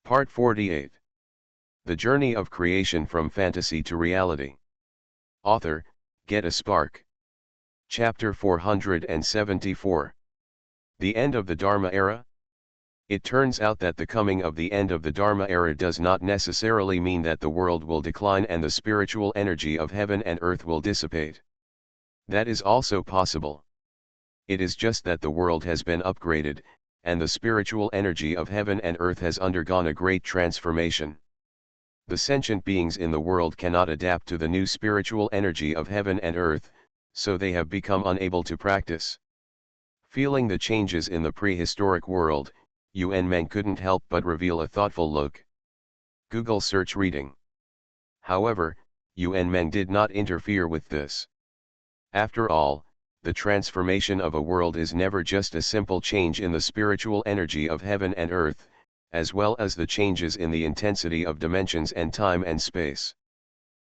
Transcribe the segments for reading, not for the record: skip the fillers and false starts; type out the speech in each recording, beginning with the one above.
Part 48. The Journey of Creation from Fantasy to Reality. Author, Get a Spark. Chapter 474. The End of the Dharma Era? It turns out that the coming of the end of the Dharma Era does not necessarily mean that the world will decline and the spiritual energy of heaven and earth will dissipate. That is also possible. It is just that the world has been upgraded, and the spiritual energy of heaven and earth has undergone a great transformation. The sentient beings in the world cannot adapt to the new spiritual energy of heaven and earth, so they have become unable to practice. Feeling the changes in the prehistoric world, Xuanhuan couldn't help but reveal a thoughtful look. Google search reading. However, Xuanhuan did not interfere with this. After all, the transformation of a world is never just a simple change in the spiritual energy of heaven and earth, as well as the changes in the intensity of dimensions and time and space.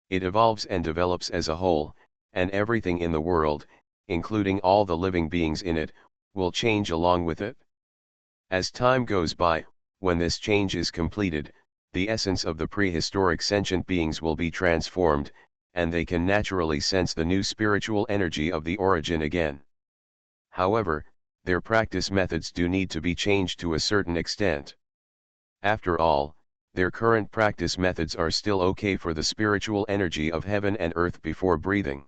It evolves and develops as a whole, and everything in the world, including all the living beings in it, will change along with it. As time goes by, when this change is completed, the essence of the prehistoric sentient beings will be transformed, and they can naturally sense the new spiritual energy of the origin again. However, their practice methods do need to be changed to a certain extent. After all, their current practice methods are still okay for the spiritual energy of heaven and earth before breathing.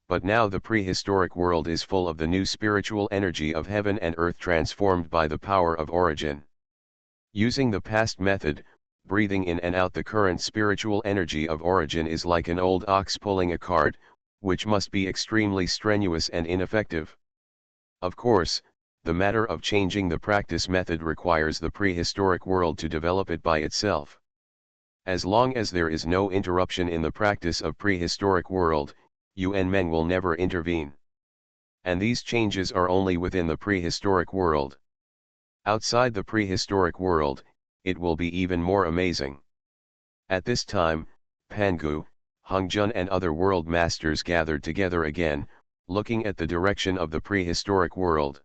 But now the prehistoric world is full of the new spiritual energy of heaven and earth transformed by the power of origin. Using the past method, breathing in and out the current spiritual energy of origin is like an old ox pulling a cart, which must be extremely strenuous and ineffective. Of course, the matter of changing the practice method requires the prehistoric world to develop it by itself. As long as there is no interruption in the practice of prehistoric world, Xuanhuan will never intervene. And these changes are only within the prehistoric world. Outside the prehistoric world, it will be even more amazing. At this time, Pangu, Hongjun and other world masters gathered together again, looking at the direction of the prehistoric world.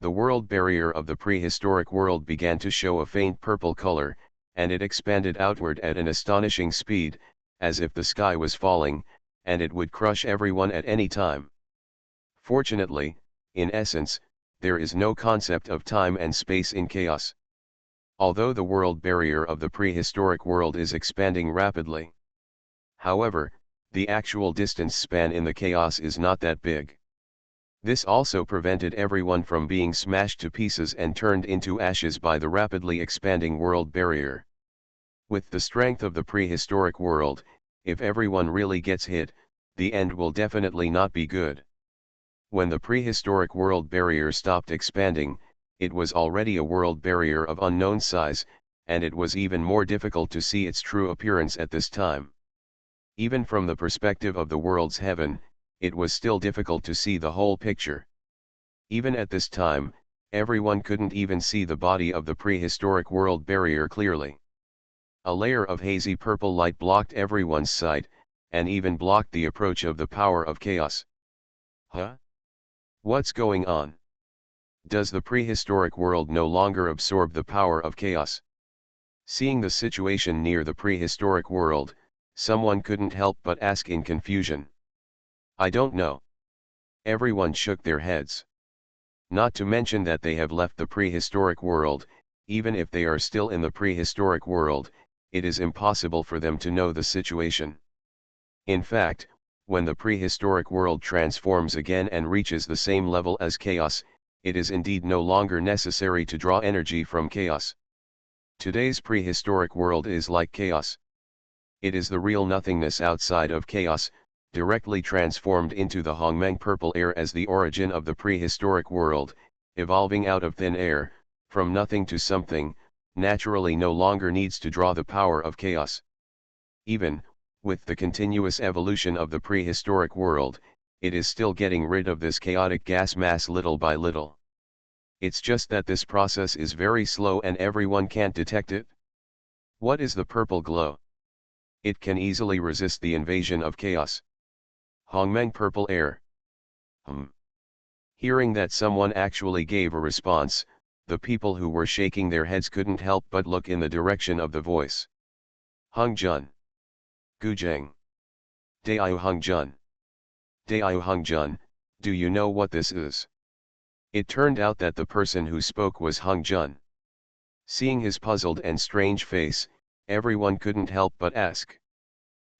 The world barrier of the prehistoric world began to show a faint purple color, and it expanded outward at an astonishing speed, as if the sky was falling, and it would crush everyone at any time. Fortunately, in essence, there is no concept of time and space in chaos. Although the world barrier of the prehistoric world is expanding rapidly. However, the actual distance span in the chaos is not that big. This also prevented everyone from being smashed to pieces and turned into ashes by the rapidly expanding world barrier. With the strength of the prehistoric world, if everyone really gets hit, the end will definitely not be good. When the prehistoric world barrier stopped expanding, it was already a world barrier of unknown size, and it was even more difficult to see its true appearance at this time. Even from the perspective of the world's heaven, it was still difficult to see the whole picture. Even at this time, everyone couldn't even see the body of the prehistoric world barrier clearly. A layer of hazy purple light blocked everyone's sight, and even blocked the approach of the power of chaos. Huh? What's going on? Does the prehistoric world no longer absorb the power of chaos? Seeing the situation near the prehistoric world, someone couldn't help but ask in confusion. I don't know. Everyone shook their heads. Not to mention that they have left the prehistoric world. Even if they are still in the prehistoric world, it is impossible for them to know the situation. In fact, when the prehistoric world transforms again and reaches the same level as chaos, it is indeed no longer necessary to draw energy from chaos. Today's prehistoric world is like chaos. It is the real nothingness outside of chaos, directly transformed into the Hongmeng purple air as the origin of the prehistoric world, evolving out of thin air, from nothing to something, naturally no longer needs to draw the power of chaos. Even, with the continuous evolution of the prehistoric world, it is still getting rid of this chaotic gas mass little by little. It's just that this process is very slow and everyone can't detect it. What is the purple glow? It can easily resist the invasion of chaos. Hongmeng purple air. Hearing that someone actually gave a response, the people who were shaking their heads couldn't help but look in the direction of the voice. Hung Jun. Guzheng. Daiyu Hung Jun. Daiyu Hung Jun, do you know what this is? It turned out that the person who spoke was Hung Jun. Seeing his puzzled and strange face, everyone couldn't help but ask.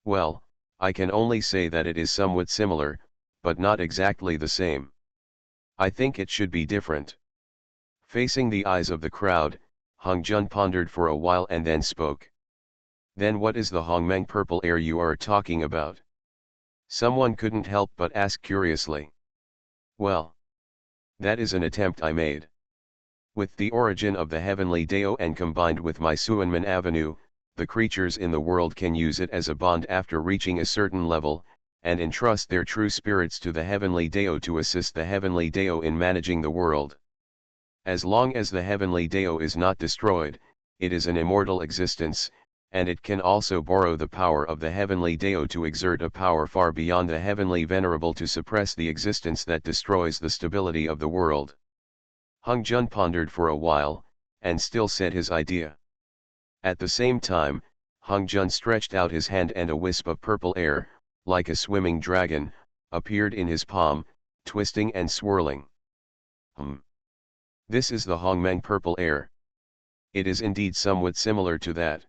Well, I can only say that it is somewhat similar, but not exactly the same. I think it should be different. Facing the eyes of the crowd, Hung Jun pondered for a while and then spoke. Then what is the Hongmeng purple air you are talking about? Someone couldn't help but ask curiously. Well, that is an attempt I made. With the origin of the heavenly Dao and combined with my Xuanhuan avenue, the creatures in the world can use it as a bond after reaching a certain level, and entrust their true spirits to the heavenly Dao to assist the heavenly Dao in managing the world. As long as the heavenly Dao is not destroyed, it is an immortal existence, and it can also borrow the power of the heavenly Dao to exert a power far beyond the heavenly venerable to suppress the existence that destroys the stability of the world. Hung Jun pondered for a while, and still said his idea. At the same time, Hung Jun stretched out his hand and a wisp of purple air, like a swimming dragon, appeared in his palm, twisting and swirling. This is the Hongmeng purple air. It is indeed somewhat similar to that.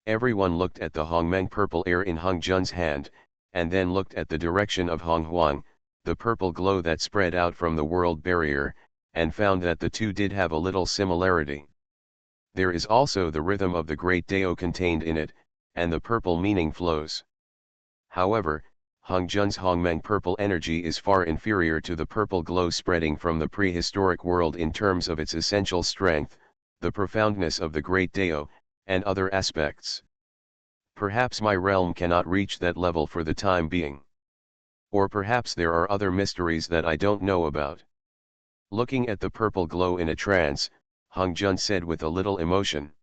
Everyone looked at the Hongmeng purple air in Hung Jun's hand, and then looked at the direction of Xuanhuan, the purple glow that spread out from the world barrier, and found that the two did have a little similarity. There is also the rhythm of the great Dao contained in it, and the purple meaning flows. However, Hung Jun's Hongmeng purple energy is far inferior to the purple glow spreading from the prehistoric world in terms of its essential strength, the profoundness of the great Dao, and other aspects. Perhaps my realm cannot reach that level for the time being. Or perhaps there are other mysteries that I don't know about. Looking at the purple glow in a trance, Hung Jun said with a little emotion.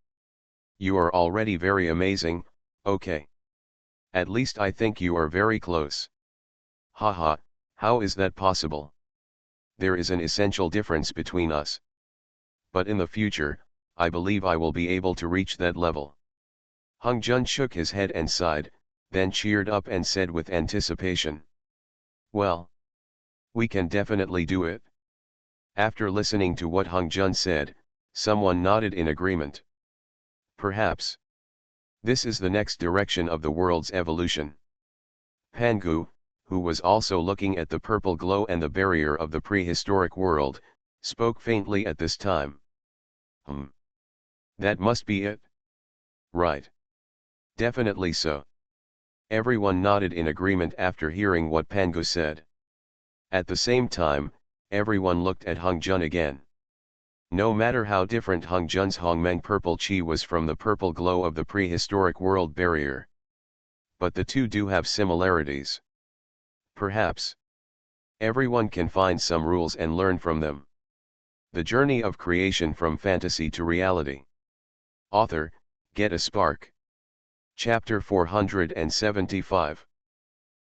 You are already very amazing, okay. At least I think you are very close. Haha, how is that possible? There is an essential difference between us. But in the future, I believe I will be able to reach that level. Hung Jun shook his head and sighed, then cheered up and said with anticipation. Well, we can definitely do it. After listening to what Hung Jun said, someone nodded in agreement. Perhaps. This is the next direction of the world's evolution. Pangu, who was also looking at the purple glow and the barrier of the prehistoric world, spoke faintly at this time. That must be it. Right. Definitely so. Everyone nodded in agreement after hearing what Pangu said. At the same time, everyone looked at Hung Jun again. No matter how different Hung Jun's Hongmeng purple chi was from the purple glow of the prehistoric world barrier. But the two do have similarities. Perhaps everyone can find some rules and learn from them. The Journey of Creation from Fantasy to Reality. Author, Get a Spark. Chapter 475.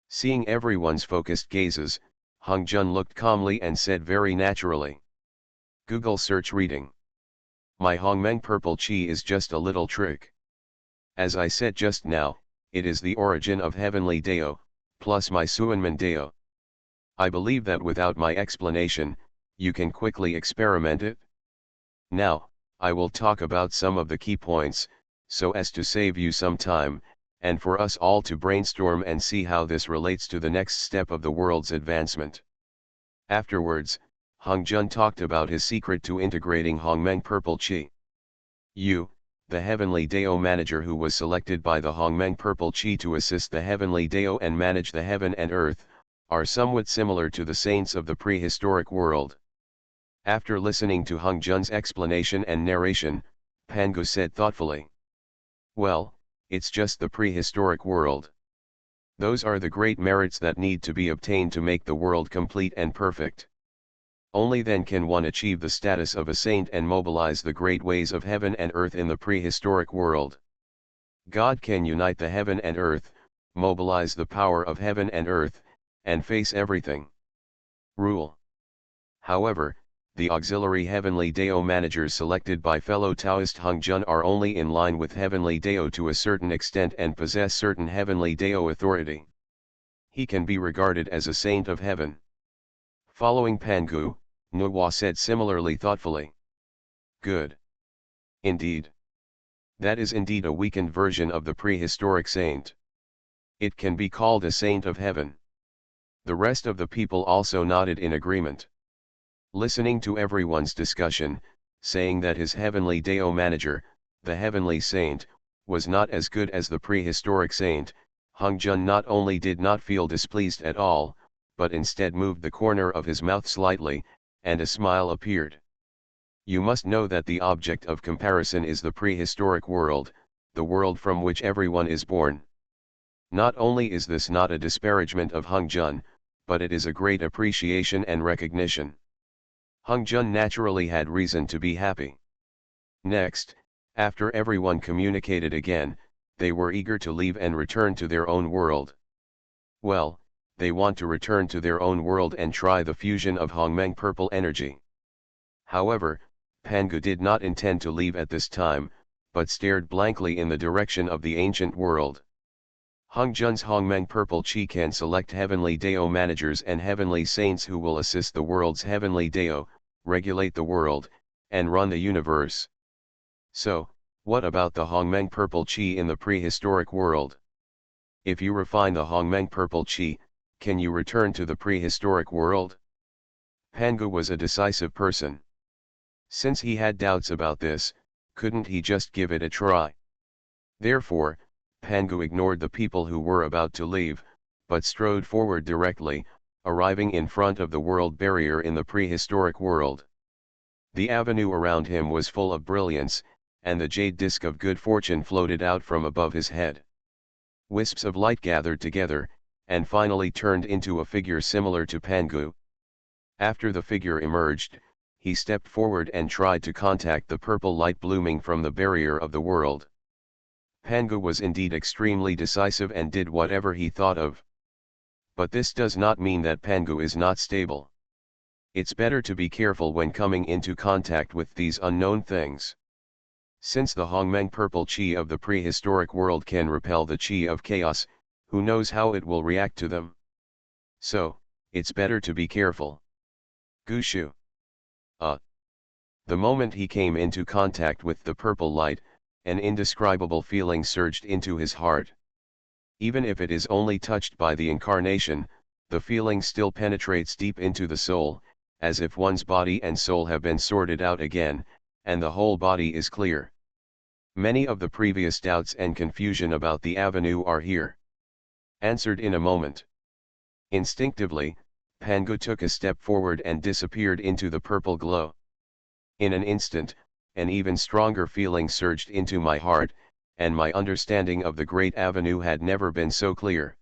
Seeing everyone's focused gazes, Hung Jun looked calmly and said very naturally. Google search reading. My Hongmeng purple chi is just a little trick. As I said just now, it is the origin of heavenly Dao, plus my Xuanhuan Dao. I believe that without my explanation, you can quickly experiment it. Now, I will talk about some of the key points, so as to save you some time, and for us all to brainstorm and see how this relates to the next step of the world's advancement. Afterwards, Hung Jun talked about his secret to integrating Hongmeng purple chi. You, the heavenly Dao manager who was selected by the Hongmeng purple chi to assist the heavenly Dao and manage the heaven and earth, are somewhat similar to the saints of the prehistoric world. After listening to Hung Jun's explanation and narration, Pangu said thoughtfully. Well, it's just the prehistoric world. Those are the great merits that need to be obtained to make the world complete and perfect. Only then can one achieve the status of a saint and mobilize the great ways of heaven and earth in the prehistoric world. God can unite the heaven and earth, mobilize the power of heaven and earth, and face everything. Rule. However, the auxiliary heavenly Dao managers selected by fellow Taoist Hung Jun are only in line with heavenly Dao to a certain extent and possess certain heavenly Dao authority. He can be regarded as a saint of heaven. Following Pangu, Nuwa said similarly thoughtfully. Good. Indeed. That is indeed a weakened version of the prehistoric saint. It can be called a saint of heaven. The rest of the people also nodded in agreement. Listening to everyone's discussion, saying that his heavenly Dao manager, the heavenly saint, was not as good as the prehistoric saint, Hung Jun not only did not feel displeased at all, but instead moved the corner of his mouth slightly, and a smile appeared. You must know that the object of comparison is the prehistoric world, the world from which everyone is born. Not only is this not a disparagement of Hung Jun, but it is a great appreciation and recognition. Hung Jun naturally had reason to be happy. Next, after everyone communicated again, they were eager to leave and return to their own world. Well, they want to return to their own world and try the fusion of Hongmeng purple energy. However, Pangu did not intend to leave at this time, but stared blankly in the direction of the ancient world. Hung Jun's Hongmeng purple chi can select heavenly Dao managers and heavenly saints who will assist the world's heavenly Dao, regulate the world, and run the universe. So, what about the Hongmeng purple chi in the prehistoric world? If you refine the Hongmeng purple chi, can you return to the prehistoric world? Pangu was a decisive person. Since he had doubts about this, couldn't he just give it a try? Therefore, Pangu ignored the people who were about to leave, but strode forward directly, arriving in front of the world barrier in the prehistoric world. The avenue around him was full of brilliance, and the jade disk of good fortune floated out from above his head. Wisps of light gathered together, and finally turned into a figure similar to Pangu. After the figure emerged, he stepped forward and tried to contact the purple light blooming from the barrier of the world. Pangu was indeed extremely decisive and did whatever he thought of. But this does not mean that Pangu is not stable. It's better to be careful when coming into contact with these unknown things. Since the Hongmeng purple chi of the prehistoric world can repel the chi of chaos, who knows how it will react to them? So, it's better to be careful. Gushu. The moment he came into contact with the purple light, an indescribable feeling surged into his heart. Even if it is only touched by the incarnation, the feeling still penetrates deep into the soul, as if one's body and soul have been sorted out again, and the whole body is clear. Many of the previous doubts and confusion about the avenue are here answered in a moment. Instinctively, Pangu took a step forward and disappeared into the purple glow. In an instant, an even stronger feeling surged into my heart, and my understanding of the great avenue had never been so clear.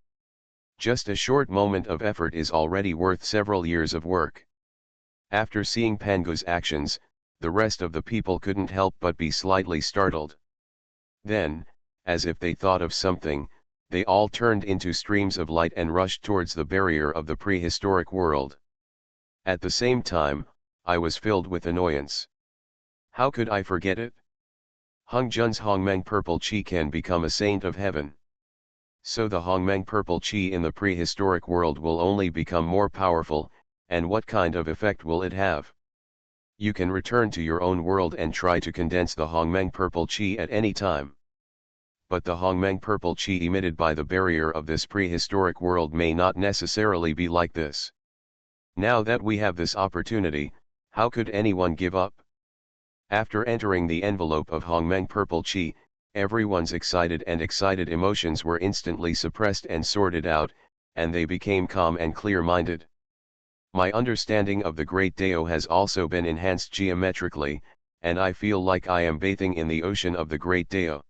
Just a short moment of effort is already worth several years of work. After seeing Pangu's actions, the rest of the people couldn't help but be slightly startled. Then, as if they thought of something, they all turned into streams of light and rushed towards the barrier of the prehistoric world. At the same time, I was filled with annoyance. How could I forget it? Hung Jun's Hongmeng purple chi can become a saint of heaven. So the Hongmeng purple chi in the prehistoric world will only become more powerful, and what kind of effect will it have? You can return to your own world and try to condense the Hongmeng purple chi at any time. But the Hongmeng purple chi emitted by the barrier of this prehistoric world may not necessarily be like this. Now that we have this opportunity, how could anyone give up? After entering the envelope of Hongmeng purple chi, everyone's excited emotions were instantly suppressed and sorted out, and they became calm and clear-minded. My understanding of the Great Dao has also been enhanced geometrically, and I feel like I am bathing in the ocean of the Great Dao.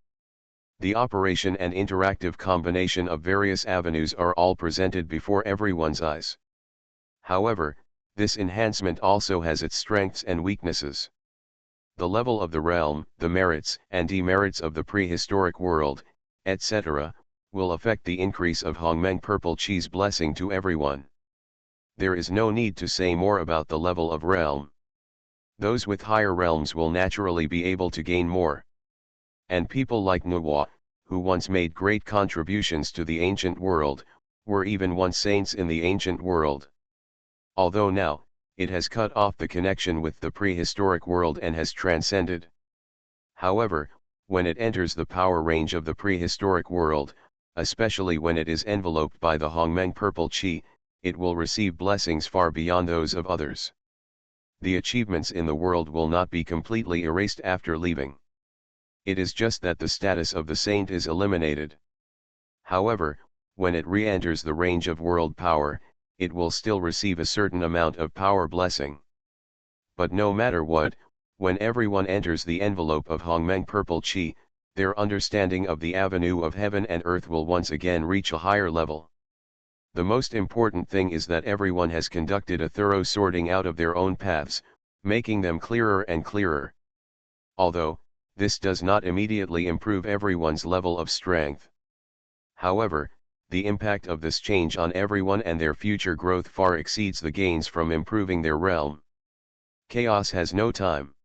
The operation and interactive combination of various avenues are all presented before everyone's eyes. However, this enhancement also has its strengths and weaknesses. The level of the realm, the merits and demerits of the prehistoric world, etc., will affect the increase of Hongmeng purple chi's blessing to everyone. There is no need to say more about the level of realm. Those with higher realms will naturally be able to gain more. And people like Nuwa, who once made great contributions to the ancient world, were even once saints in the ancient world. Although now, it has cut off the connection with the prehistoric world and has transcended. However, when it enters the power range of the prehistoric world, especially when it is enveloped by the Hongmeng purple chi, it will receive blessings far beyond those of others. The achievements in the world will not be completely erased after leaving. It is just that the status of the saint is eliminated. However, when it re-enters the range of world power, it will still receive a certain amount of power blessing. But no matter what, when everyone enters the envelope of Hongmeng purple chi, their understanding of the avenue of heaven and earth will once again reach a higher level. The most important thing is that everyone has conducted a thorough sorting out of their own paths, making them clearer and clearer. Although, this does not immediately improve everyone's level of strength. However, the impact of this change on everyone and their future growth far exceeds the gains from improving their realm. Chaos has no time.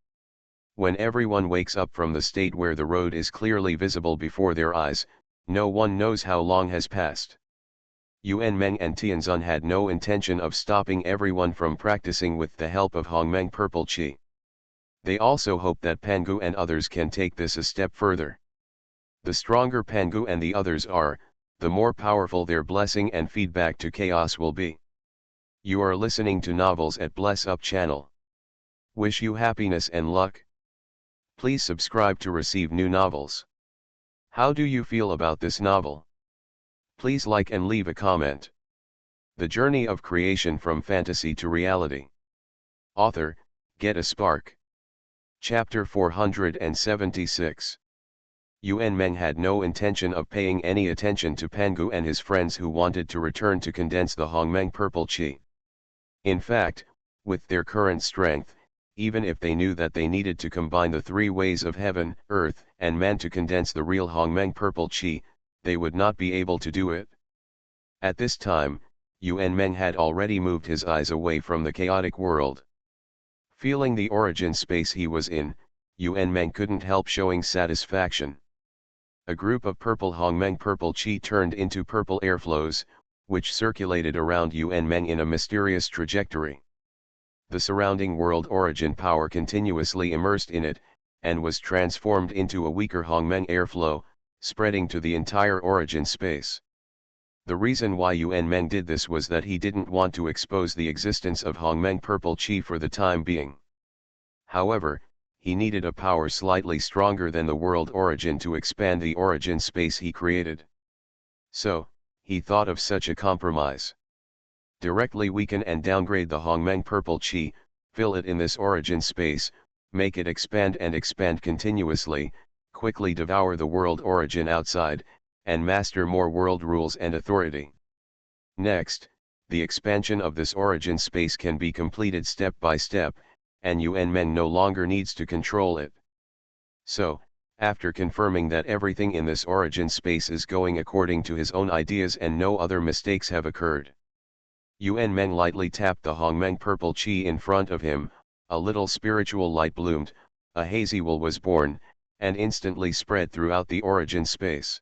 When everyone wakes up from the state where the road is clearly visible before their eyes, no one knows how long has passed. Yuan Meng and Tianzun had no intention of stopping everyone from practicing with the help of Hongmeng purple chi. They also hope that Pangu and others can take this a step further. The stronger Pangu and the others are, the more powerful their blessing and feedback to chaos will be. You are listening to Novels at Bless Up channel. Wish you happiness and luck. Please subscribe to receive new novels. How do you feel about this novel? Please like and leave a comment. The Journey of Creation from Fantasy to Reality. Author, Get a Spark. Chapter 476. Yuan Meng had no intention of paying any attention to Pangu and his friends who wanted to return to condense the Hongmeng purple chi. In fact, with their current strength, even if they knew that they needed to combine the three ways of heaven, earth, and man to condense the real Hongmeng purple chi, they would not be able to do it. At this time, Yuan Meng had already moved his eyes away from the chaotic world. Feeling the origin space he was in, Yuan Meng couldn't help showing satisfaction. A group of purple Hongmeng purple chi turned into purple airflows, which circulated around Yuan Meng in a mysterious trajectory. The surrounding world origin power continuously immersed in it, and was transformed into a weaker Hongmeng airflow, spreading to the entire origin space. The reason why Yuan Meng did this was that he didn't want to expose the existence of Hongmeng purple chi for the time being. However, he needed a power slightly stronger than the world origin to expand the origin space he created. So, he thought of such a compromise. Directly weaken and downgrade the Hongmeng purple chi, fill it in this origin space, make it expand and expand continuously, quickly devour the world origin outside, and master more world rules and authority. Next, the expansion of this origin space can be completed step by step, and Yuan Meng no longer needs to control it. So, after confirming that everything in this origin space is going according to his own ideas and no other mistakes have occurred, Yuan Meng lightly tapped the Hongmeng purple chi in front of him, a little spiritual light bloomed, a hazy wool was born, and instantly spread throughout the origin space.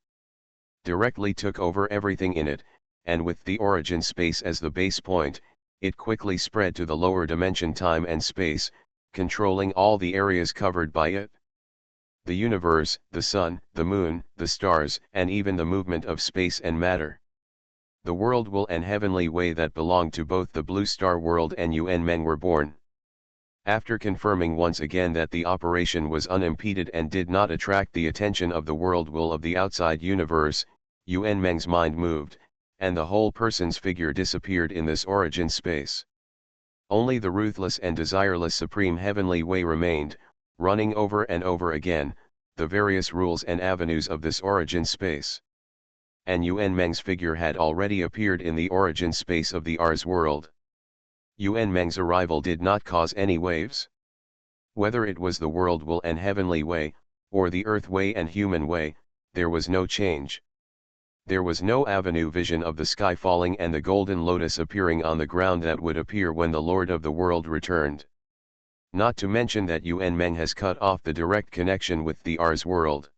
Directly took over everything in it, and with the origin space as the base point, it quickly spread to the lower dimension time and space, controlling all the areas covered by it. The universe, the sun, the moon, the stars, and even the movement of space and matter. The world will and heavenly way that belonged to both the Blue Star World and Yuan Meng were born. After confirming once again that the operation was unimpeded and did not attract the attention of the world will of the outside universe, Yuan Meng's mind moved, and the whole person's figure disappeared in this origin space. Only the ruthless and desireless supreme heavenly way remained, running over and over again, the various rules and avenues of this origin space. And Yuan Meng's figure had already appeared in the origin space of the Ars world. Yuan Meng's arrival did not cause any waves. Whether it was the world will and heavenly way, or the earth way and human way, there was no change. There was no avenue vision of the sky falling and the golden lotus appearing on the ground that would appear when the Lord of the world returned. Not to mention that Yuan Meng has cut off the direct connection with the Ars world.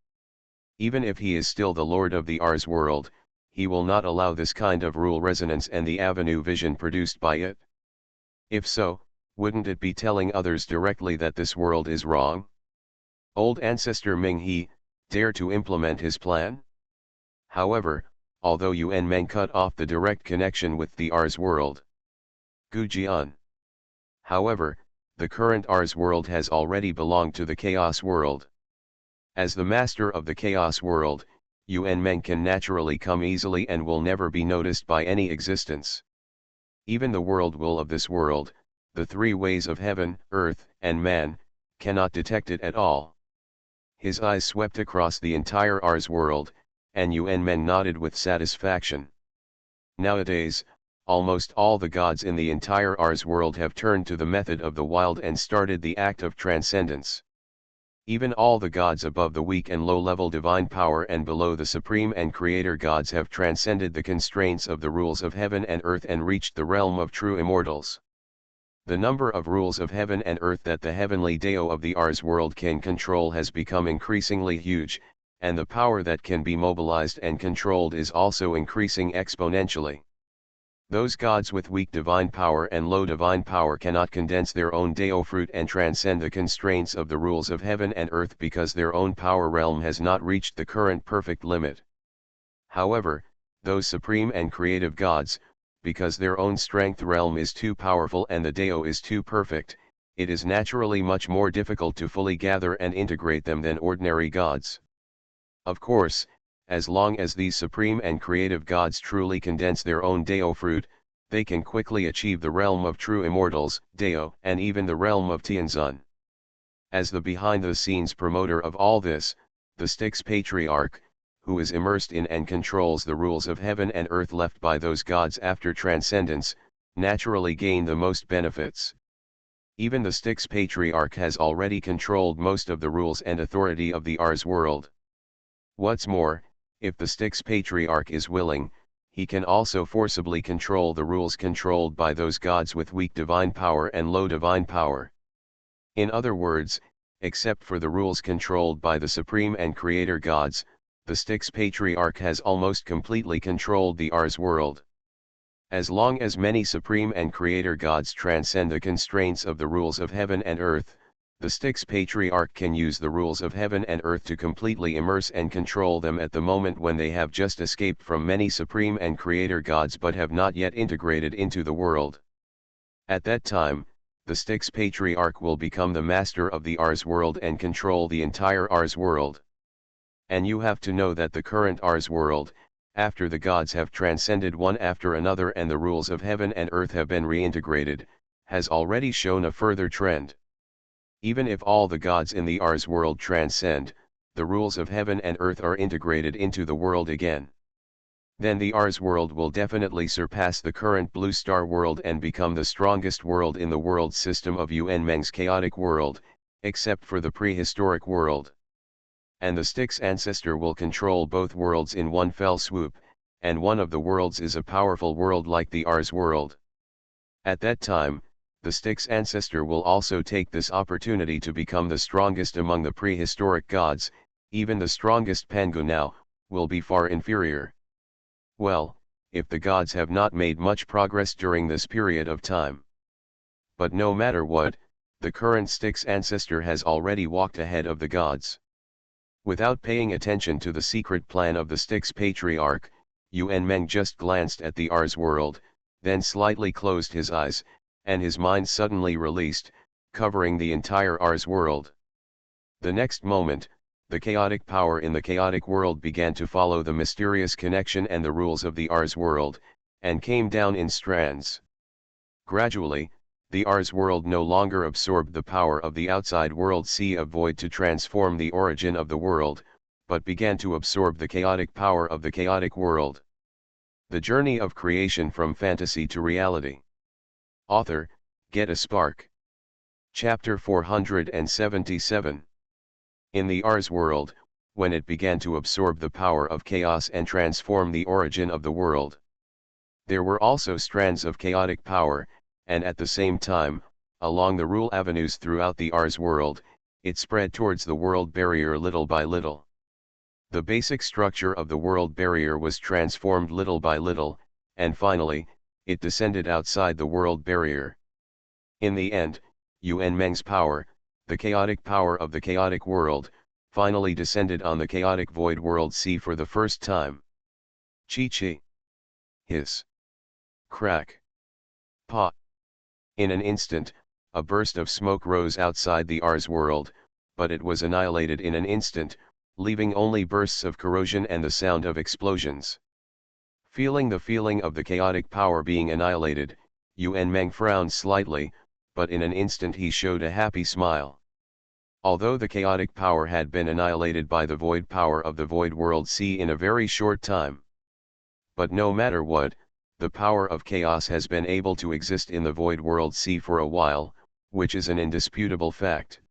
Even if he is still the lord of the Ars world, he will not allow this kind of rule resonance and the avenue vision produced by it. If so, wouldn't it be telling others directly that this world is wrong? Old ancestor Ming He dare to implement his plan? However, although Yuan Meng cut off the direct connection with the Ars world, Gu Jian. However, the current Ars world has already belonged to the Chaos world. As the master of the Chaos world, Yuan Meng can naturally come easily and will never be noticed by any existence. Even the world will of this world, the three ways of heaven, earth, and man, cannot detect it at all. His eyes swept across the entire Ars world, and Yuan Meng nodded with satisfaction. Nowadays, almost all the gods in the entire Ars world have turned to the method of the wild and started the act of transcendence. Even all the gods above the weak and low-level divine power and below the supreme and creator gods have transcended the constraints of the rules of heaven and earth and reached the realm of true immortals. The number of rules of heaven and earth that the heavenly Dao of the Ars world can control has become increasingly huge, and the power that can be mobilized and controlled is also increasing exponentially. Those gods with weak divine power and low divine power cannot condense their own Dao fruit and transcend the constraints of the rules of heaven and earth because their own power realm has not reached the current perfect limit. However, those supreme and creative gods, because their own strength realm is too powerful and the Dao is too perfect, it is naturally much more difficult to fully gather and integrate them than ordinary gods. Of course, as long as these supreme and creative gods truly condense their own Dao fruit, they can quickly achieve the realm of true immortals, Dao, and even the realm of Tianzun. As the behind-the-scenes promoter of all this, the Styx Patriarch, who is immersed in and controls the rules of heaven and earth left by those gods after transcendence, naturally gain the most benefits. Even the Styx Patriarch has already controlled most of the rules and authority of the Ars world. What's more, if the Styx Patriarch is willing, he can also forcibly control the rules controlled by those gods with weak divine power and low divine power. In other words, except for the rules controlled by the supreme and creator gods, the Styx Patriarch has almost completely controlled the Ars world. As long as many supreme and creator gods transcend the constraints of the rules of heaven and earth, the Styx Patriarch can use the rules of heaven and earth to completely immerse and control them at the moment when they have just escaped from many supreme and creator gods but have not yet integrated into the world. At that time, the Styx Patriarch will become the master of the Ars world and control the entire Ars world. And you have to know that the current Ars world, after the gods have transcended one after another and the rules of heaven and earth have been reintegrated, has already shown a further trend. Even if all the gods in the Ars world transcend, the rules of heaven and earth are integrated into the world again. Then the Ars world will definitely surpass the current Blue Star world and become the strongest world in the world system of Yuan Meng's chaotic world, except for the prehistoric world. And the Styx ancestor will control both worlds in one fell swoop, and one of the worlds is a powerful world like the Ars world. At that time, the Styx ancestor will also take this opportunity to become the strongest among the prehistoric gods. Even the strongest Pangu now, will be far inferior. Well, if the gods have not made much progress during this period of time. But no matter what, the current Styx ancestor has already walked ahead of the gods. Without paying attention to the secret plan of the Styx Patriarch, Yuan Meng just glanced at the Ars world, then slightly closed his eyes, and his mind suddenly released, covering the entire Ars world. The next moment, the chaotic power in the chaotic world began to follow the mysterious connection and the rules of the Ars world, and came down in strands. Gradually, the Ars world no longer absorbed the power of the outside world sea of void to transform the origin of the world, but began to absorb the chaotic power of the chaotic world. The Journey of Creation from Fantasy to Reality. Author, Get a Spark. Chapter 477. In the Ars world, when it began to absorb the power of chaos and transform the origin of the world, there were also strands of chaotic power, and at the same time, along the rule avenues throughout the Ars world, it spread towards the world barrier little by little. The basic structure of the world barrier was transformed little by little, and finally, it descended outside the world barrier. In the end, Yuan Meng's power, the chaotic power of the chaotic world, finally descended on the chaotic void world sea for the first time. Chi-chi. Hiss. Crack. Pop. In an instant, a burst of smoke rose outside the Ars world, but it was annihilated in an instant, leaving only bursts of corrosion and the sound of explosions. Feeling the feeling of the chaotic power being annihilated, Yuan Meng frowned slightly, but in an instant he showed a happy smile. Although the chaotic power had been annihilated by the void power of the void world sea in a very short time. But no matter what, the power of chaos has been able to exist in the void world sea for a while, which is an indisputable fact.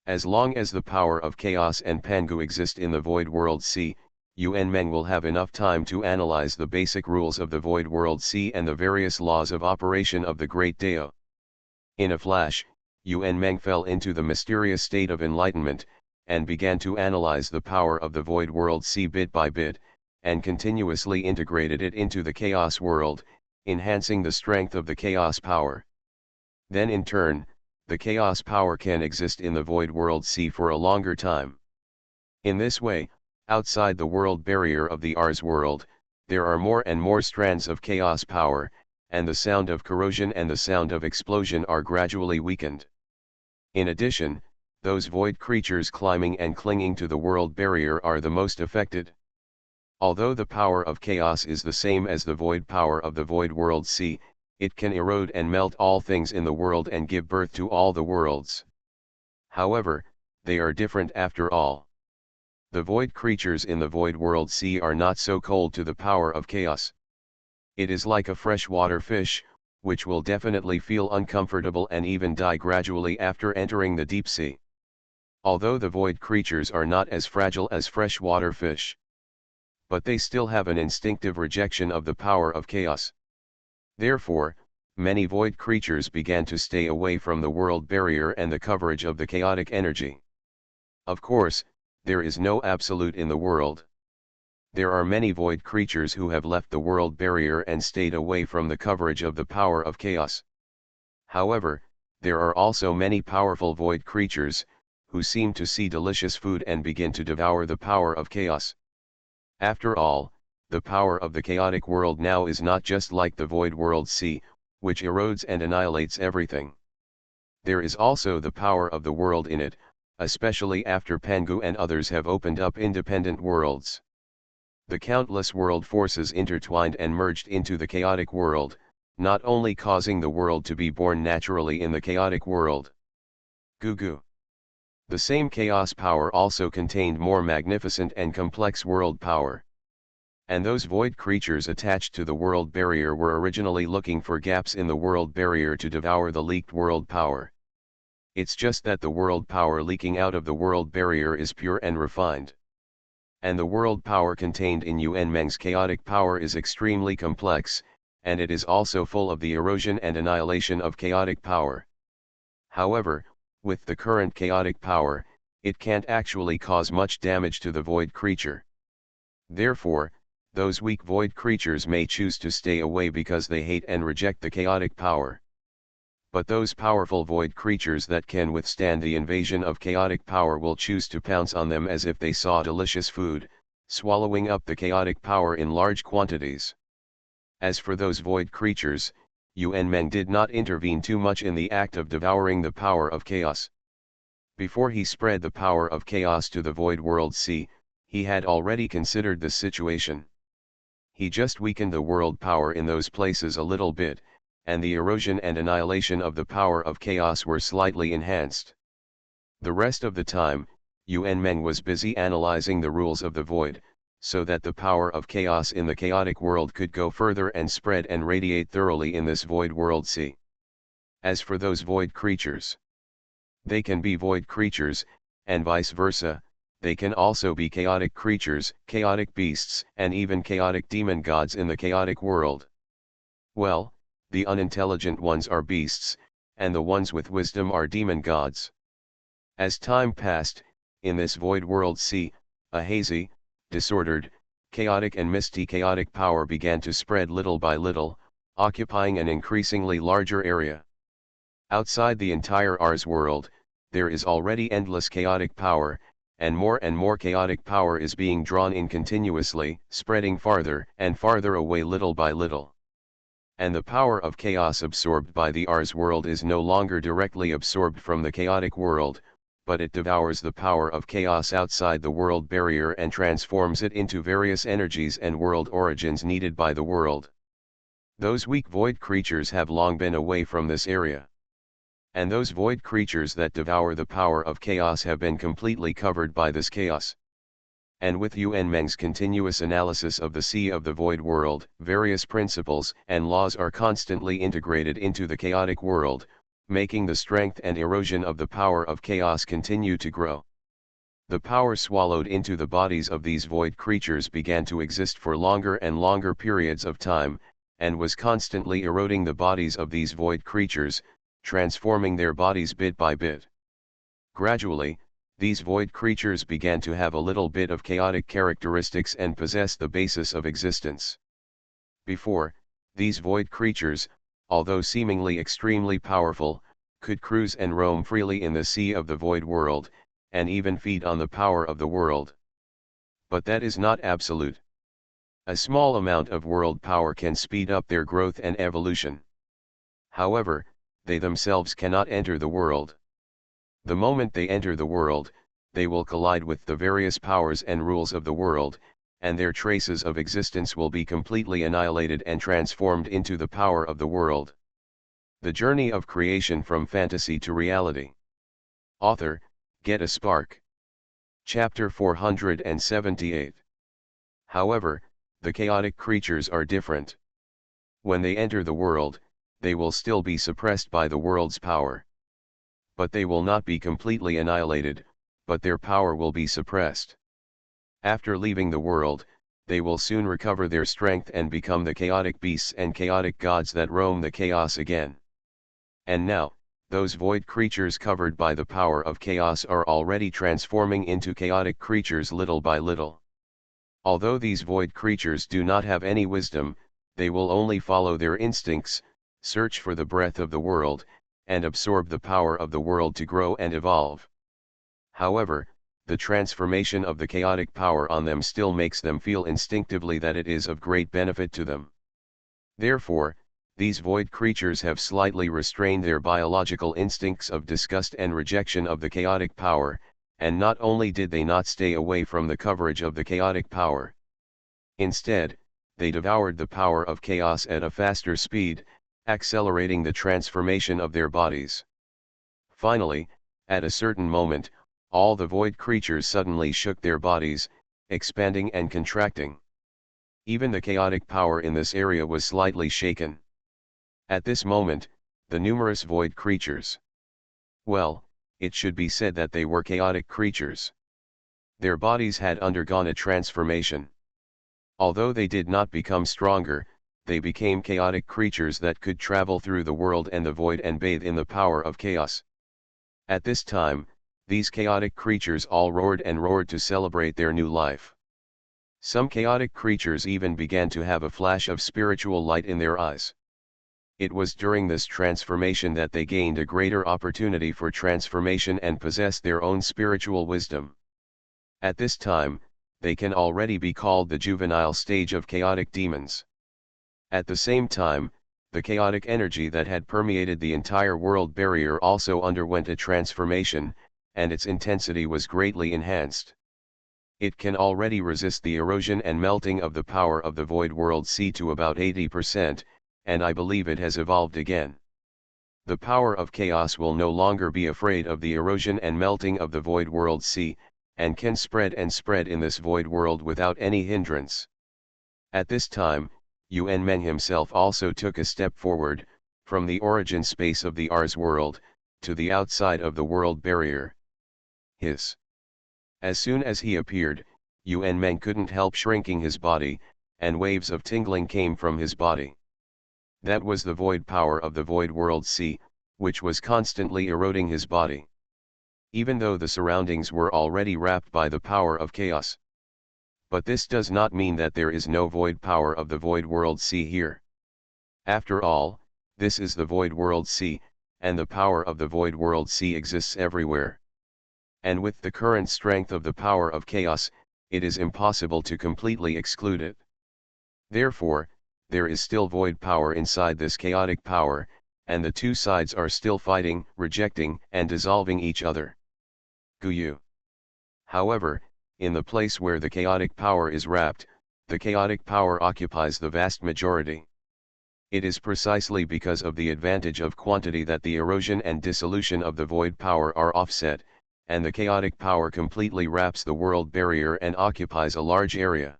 As long as the power of chaos and Pangu exist in the void world sea, Yuan Meng will have enough time to analyze the basic rules of the void world sea and the various laws of operation of the great Dao. In a flash, Yuan Meng fell into the mysterious state of enlightenment, and began to analyze the power of the void world sea bit by bit, and continuously integrated it into the chaos world, enhancing the strength of the chaos power. Then in turn, the chaos power can exist in the void world sea for a longer time. In this way, outside the world barrier of the Ars world, there are more and more strands of chaos power, and the sound of corrosion and the sound of explosion are gradually weakened. In addition, those void creatures climbing and clinging to the world barrier are the most affected. Although the power of chaos is the same as the void power of the void world sea, it can erode and melt all things in the world and give birth to all the worlds. However, they are different after all. The void creatures in the void world sea are not so cold to the power of chaos. It is like a freshwater fish, which will definitely feel uncomfortable and even die gradually after entering the deep sea. Although the void creatures are not as fragile as freshwater fish, but they still have an instinctive rejection of the power of chaos. Therefore, many void creatures began to stay away from the world barrier and the coverage of the chaotic energy. Of course, there is no absolute in the world. There are many void creatures who have left the world barrier and stayed away from the coverage of the power of chaos. However, there are also many powerful void creatures, who seem to see delicious food and begin to devour the power of chaos. After all, the power of the chaotic world now is not just like the void world sea, which erodes and annihilates everything. There is also the power of the world in it, especially after Pangu and others have opened up independent worlds. The countless world forces intertwined and merged into the chaotic world, not only causing the world to be born naturally in the chaotic world. Gugu. The same chaos power also contained more magnificent and complex world power. And those void creatures attached to the world barrier were originally looking for gaps in the world barrier to devour the leaked world power. It's just that the world power leaking out of the world barrier is pure and refined. And the world power contained in Yuan Meng's chaotic power is extremely complex, and it is also full of the erosion and annihilation of chaotic power. However, with the current chaotic power, it can't actually cause much damage to the void creature. Therefore, those weak void creatures may choose to stay away because they hate and reject the chaotic power. But those powerful void creatures that can withstand the invasion of chaotic power will choose to pounce on them as if they saw delicious food, swallowing up the chaotic power in large quantities. As for those void creatures, Yuan Meng did not intervene too much in the act of devouring the power of chaos. Before he spread the power of chaos to the void world sea, he had already considered the situation. He just weakened the world power in those places a little bit, and the erosion and annihilation of the power of chaos were slightly enhanced. The rest of the time, Yuan Meng was busy analyzing the rules of the void, so that the power of chaos in the chaotic world could go further and spread and radiate thoroughly in this void world sea. As for those void creatures, they can be void creatures, and vice versa. They can also be chaotic creatures, chaotic beasts, and even chaotic demon gods in the chaotic world. Well, the unintelligent ones are beasts, and the ones with wisdom are demon gods. As time passed, in this void world sea, a hazy, disordered, chaotic and misty chaotic power began to spread little by little, occupying an increasingly larger area. Outside the entire Ars world, there is already endless chaotic power, and more chaotic power is being drawn in continuously, spreading farther and farther away little by little. And the power of chaos absorbed by the Ars world is no longer directly absorbed from the chaotic world, but it devours the power of chaos outside the world barrier and transforms it into various energies and world origins needed by the world. Those weak void creatures have long been away from this area. And those void creatures that devour the power of chaos have been completely covered by this chaos. And with Yuan Meng's continuous analysis of the sea of the void world, various principles and laws are constantly integrated into the chaotic world, making the strength and erosion of the power of chaos continue to grow. The power swallowed into the bodies of these void creatures began to exist for longer and longer periods of time, and was constantly eroding the bodies of these void creatures, transforming their bodies bit by bit. Gradually, these void creatures began to have a little bit of chaotic characteristics and possess the basis of existence. Before, these void creatures, although seemingly extremely powerful, could cruise and roam freely in the sea of the void world, and even feed on the power of the world. But that is not absolute. A small amount of world power can speed up their growth and evolution. However, they themselves cannot enter the world. The moment they enter the world, they will collide with the various powers and rules of the world, and their traces of existence will be completely annihilated and transformed into the power of the world. The Journey of Creation from Fantasy to Reality. Author, Get a Spark. Chapter 478. However, the chaotic creatures are different. When they enter the world, they will still be suppressed by the world's power. But they will not be completely annihilated, but their power will be suppressed. After leaving the world, they will soon recover their strength and become the chaotic beasts and chaotic gods that roam the chaos again. And now, those void creatures covered by the power of chaos are already transforming into chaotic creatures little by little. Although these void creatures do not have any wisdom, they will only follow their instincts, search for the breath of the world, and absorb the power of the world to grow and evolve. However, the transformation of the chaotic power on them still makes them feel instinctively that it is of great benefit to them. Therefore, these void creatures have slightly restrained their biological instincts of disgust and rejection of the chaotic power, and not only did they not stay away from the coverage of the chaotic power. Instead, they devoured the power of chaos at a faster speed, accelerating the transformation of their bodies. Finally, at a certain moment, all the void creatures suddenly shook their bodies, expanding and contracting. Even the chaotic power in this area was slightly shaken. At this moment, the numerous void creatures. Well, it should be said that they were chaotic creatures. Their bodies had undergone a transformation. Although they did not become stronger, they became chaotic creatures that could travel through the world and the void and bathe in the power of chaos. At this time, these chaotic creatures all roared and roared to celebrate their new life. Some chaotic creatures even began to have a flash of spiritual light in their eyes. It was during this transformation that they gained a greater opportunity for transformation and possessed their own spiritual wisdom. At this time, they can already be called the juvenile stage of chaotic demons. At the same time, the chaotic energy that had permeated the entire world barrier also underwent a transformation, and its intensity was greatly enhanced. It can already resist the erosion and melting of the power of the void world sea to about 80%, and I believe it has evolved again. The power of chaos will no longer be afraid of the erosion and melting of the void world sea, and can spread and spread in this void world without any hindrance. At this time, Yuan Meng himself also took a step forward, from the origin space of the Ars world, to the outside of the world barrier. As soon as he appeared, Yuan Meng couldn't help shrinking his body, and waves of tingling came from his body. That was the void power of the void world sea, which was constantly eroding his body. Even though the surroundings were already wrapped by the power of chaos. But this does not mean that there is no void power of the void world sea here. After all, this is the void world sea, and the power of the void world sea exists everywhere. And with the current strength of the power of chaos, it is impossible to completely exclude it. Therefore, there is still void power inside this chaotic power, and the two sides are still fighting, rejecting, and dissolving each other. Guyu. However, in the place where the chaotic power is wrapped, the chaotic power occupies the vast majority. It is precisely because of the advantage of quantity that the erosion and dissolution of the void power are offset, and the chaotic power completely wraps the world barrier and occupies a large area.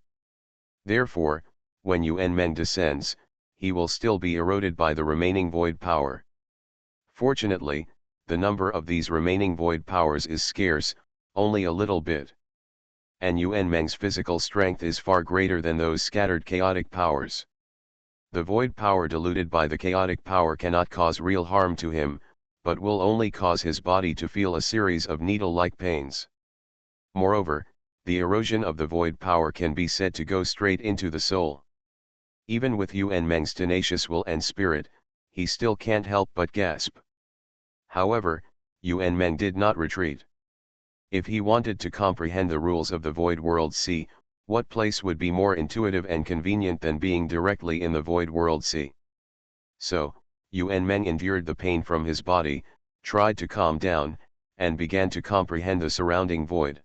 Therefore, when Yuan Meng descends, he will still be eroded by the remaining void power. Fortunately, the number of these remaining void powers is scarce, only a little bit. And Yuan Meng's physical strength is far greater than those scattered chaotic powers. The void power diluted by the chaotic power cannot cause real harm to him, but will only cause his body to feel a series of needle-like pains. Moreover, the erosion of the void power can be said to go straight into the soul. Even with Yuan Meng's tenacious will and spirit, he still can't help but gasp. However, Yuan Meng did not retreat. If he wanted to comprehend the rules of the void world sea, what place would be more intuitive and convenient than being directly in the void world sea? So, Yuan Meng endured the pain from his body, tried to calm down, and began to comprehend the surrounding void.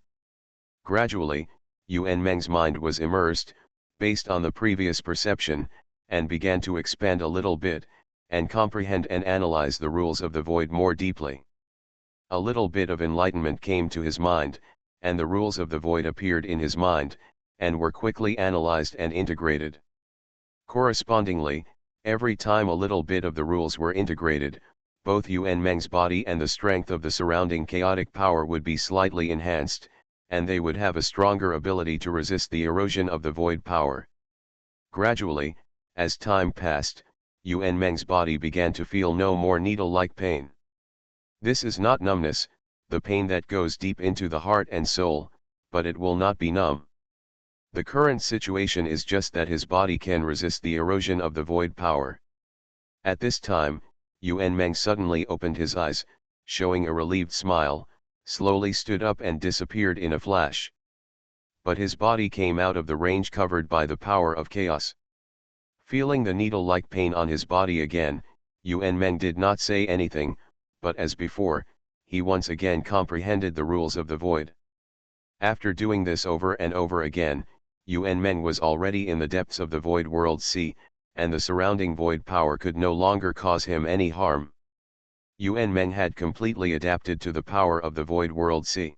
Gradually, Yuan Meng's mind was immersed, based on the previous perception, and began to expand a little bit, and comprehend and analyze the rules of the void more deeply. A little bit of enlightenment came to his mind, and the rules of the void appeared in his mind, and were quickly analyzed and integrated. Correspondingly, every time a little bit of the rules were integrated, both Yuan Meng's body and the strength of the surrounding chaotic power would be slightly enhanced, and they would have a stronger ability to resist the erosion of the void power. Gradually, as time passed, Yuan Meng's body began to feel no more needle-like pain. This is not numbness, the pain that goes deep into the heart and soul, but it will not be numb. The current situation is just that his body can resist the erosion of the void power. At this time, Yuan Meng suddenly opened his eyes, showing a relieved smile, slowly stood up and disappeared in a flash. But his body came out of the range covered by the power of chaos. Feeling the needle-like pain on his body again, Yuan Meng did not say anything, but as before, he once again comprehended the rules of the void. After doing this over and over again, Yuan Meng was already in the depths of the void world sea, and the surrounding void power could no longer cause him any harm. Yuan Meng had completely adapted to the power of the void world sea.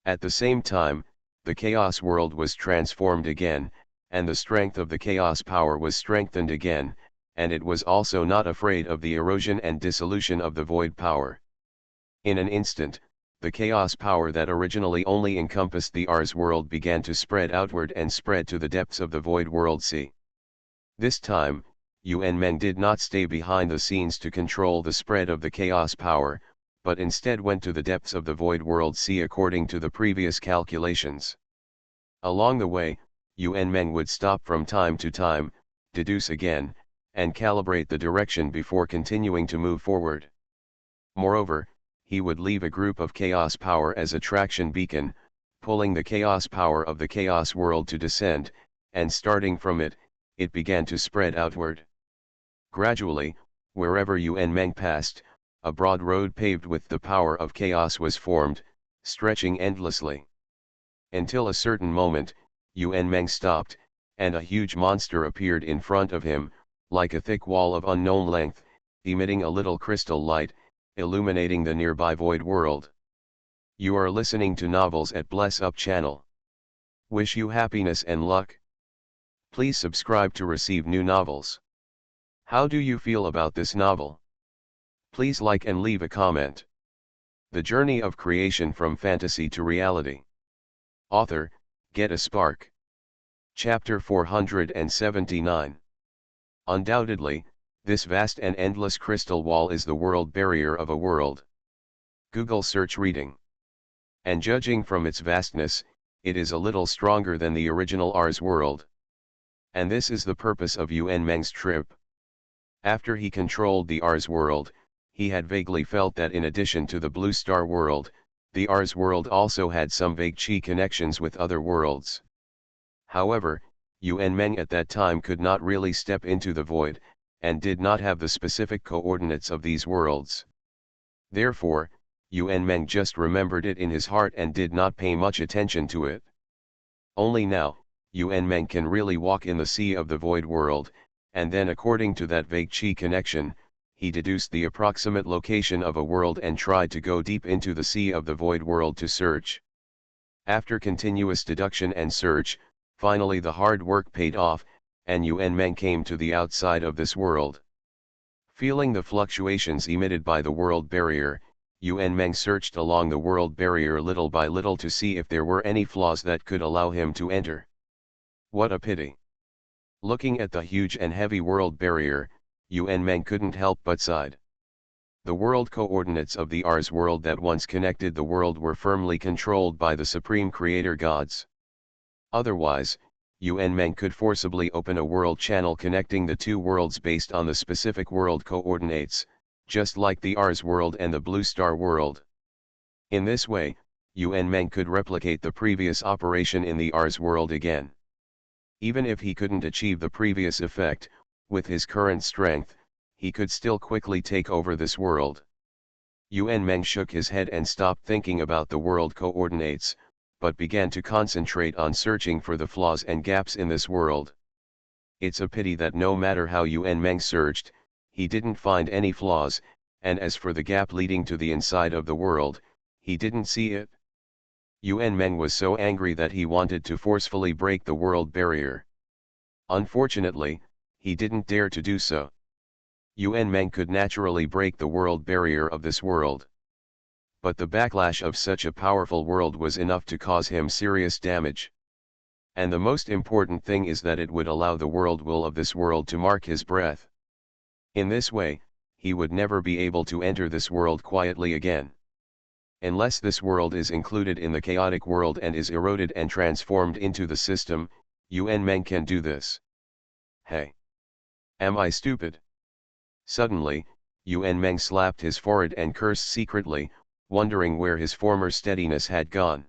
At the same time, the chaos world was transformed again, and the strength of the chaos power was strengthened again, and it was also not afraid of the erosion and dissolution of the void power. In an instant, the chaos power that originally only encompassed the Ars world began to spread outward and spread to the depths of the void world sea. This time, Yuan Meng did not stay behind the scenes to control the spread of the chaos power, but instead went to the depths of the void world sea according to the previous calculations. Along the way, Yuan Meng would stop from time to time, deduce again, and calibrate the direction before continuing to move forward. Moreover, he would leave a group of chaos power as a traction beacon, pulling the chaos power of the chaos world to descend, and starting from it, it began to spread outward. Gradually, wherever Yuan Meng passed, a broad road paved with the power of chaos was formed, stretching endlessly. Until a certain moment, Yuan Meng stopped, and a huge monster appeared in front of him, like a thick wall of unknown length, emitting a little crystal light, illuminating the nearby void world. You are listening to novels at Bless Up channel. Wish you happiness and luck. Please subscribe to receive new novels. How do you feel about this novel? Please like and leave a comment. The Journey of Creation from Fantasy to Reality. Author, Get a Spark. Chapter 479. Undoubtedly, This vast and endless crystal wall is the world barrier of a world. Google search reading. And judging from its vastness, it is a little stronger than the original Ars world. And this is the purpose of Yuan Meng's trip. After he controlled the Ars world, he had vaguely felt that in addition to the Blue Star world, the Ars world also had some vague chi connections with other worlds. However, Yuan Meng at that time could not really step into the void, and did not have the specific coordinates of these worlds. Therefore, Yuan Meng just remembered it in his heart and did not pay much attention to it. Only now, Yuan Meng can really walk in the sea of the void world, and then according to that vague chi connection, he deduced the approximate location of a world and tried to go deep into the sea of the void world to search. After continuous deduction and search, finally the hard work paid off, and Yuan Meng came to the outside of this world. Feeling the fluctuations emitted by the world barrier, Yuan Meng searched along the world barrier little by little to see if there were any flaws that could allow him to enter. What a pity! Looking at the huge and heavy world barrier, Yuan Meng couldn't help but sighed. The world coordinates of the Ars world that once connected the world were firmly controlled by the supreme creator gods. Otherwise, Yuan Meng could forcibly open a world channel connecting the two worlds based on the specific world coordinates, just like the Ars world and the Blue Star world. In this way, Yuan Meng could replicate the previous operation in the Ars world again. Even if he couldn't achieve the previous effect, with his current strength, he could still quickly take over this world. Yuan Meng shook his head and stopped thinking about the world coordinates, but began to concentrate on searching for the flaws and gaps in this world. It's a pity that no matter how Yuan Meng searched, he didn't find any flaws, and as for the gap leading to the inside of the world, he didn't see it. Yuan Meng was so angry that he wanted to forcefully break the world barrier. Unfortunately, he didn't dare to do so. Yuan Meng could naturally break the world barrier of this world. But the backlash of such a powerful world was enough to cause him serious damage. And the most important thing is that it would allow the world will of this world to mark his breath. In this way, he would never be able to enter this world quietly again. Unless this world is included in the chaotic world and is eroded and transformed into the system, Yuan Meng can do this. Hey! Am I stupid? Suddenly, Yuan Meng slapped his forehead and cursed secretly, wondering where his former steadiness had gone.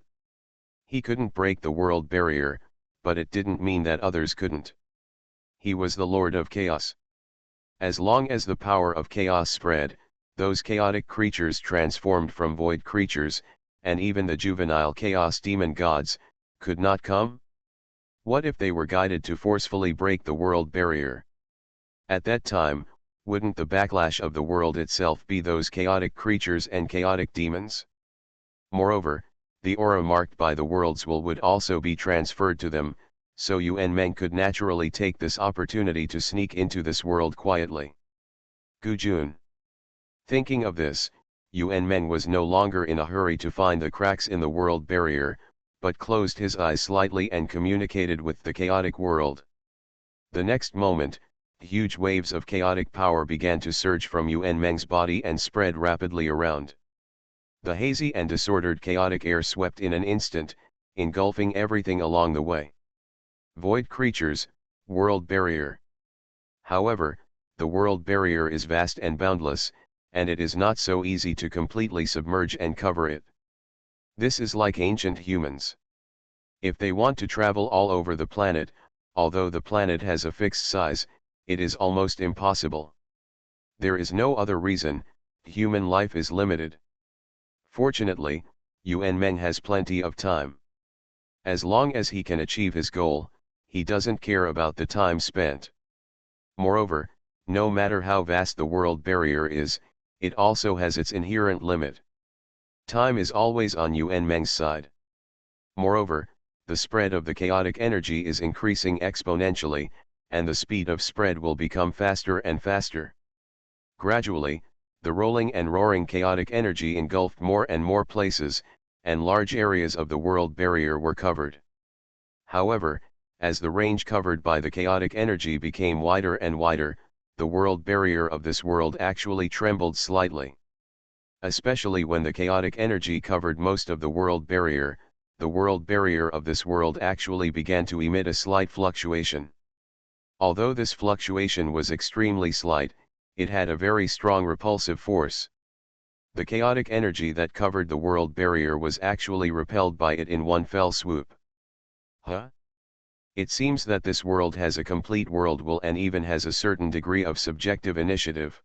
He couldn't break the world barrier, but it didn't mean that others couldn't. He was the Lord of Chaos. As long as the power of chaos spread, those chaotic creatures transformed from void creatures, and even the juvenile chaos demon gods, could not come? What if they were guided to forcefully break the world barrier? At that time, wouldn't the backlash of the world itself be those chaotic creatures and chaotic demons? Moreover, the aura marked by the world's will would also be transferred to them, so Yuan Meng could naturally take this opportunity to sneak into this world quietly. Gu Jun. Thinking of this, Yuan Meng was no longer in a hurry to find the cracks in the world barrier, but closed his eyes slightly and communicated with the chaotic world. The next moment, huge waves of chaotic power began to surge from Yuan Meng's body and spread rapidly around. The hazy and disordered chaotic air swept in an instant, engulfing everything along the way. Void creatures, world barrier. However, the world barrier is vast and boundless, and it is not so easy to completely submerge and cover it. This is like ancient humans. If they want to travel all over the planet, although the planet has a fixed size, it is almost impossible. There is no other reason, human life is limited. Fortunately, Yuan Meng has plenty of time. As long as he can achieve his goal, he doesn't care about the time spent. Moreover, no matter how vast the world barrier is, it also has its inherent limit. Time is always on Yuan Meng's side. Moreover, the spread of the chaotic energy is increasing exponentially, and the speed of spread will become faster and faster. Gradually, the rolling and roaring chaotic energy engulfed more and more places, and large areas of the world barrier were covered. However, as the range covered by the chaotic energy became wider and wider, the world barrier of this world actually trembled slightly. Especially when the chaotic energy covered most of the world barrier of this world actually began to emit a slight fluctuation. Although this fluctuation was extremely slight, it had a very strong repulsive force. The chaotic energy that covered the world barrier was actually repelled by it in one fell swoop. Huh? It seems that this world has a complete world will and even has a certain degree of subjective initiative.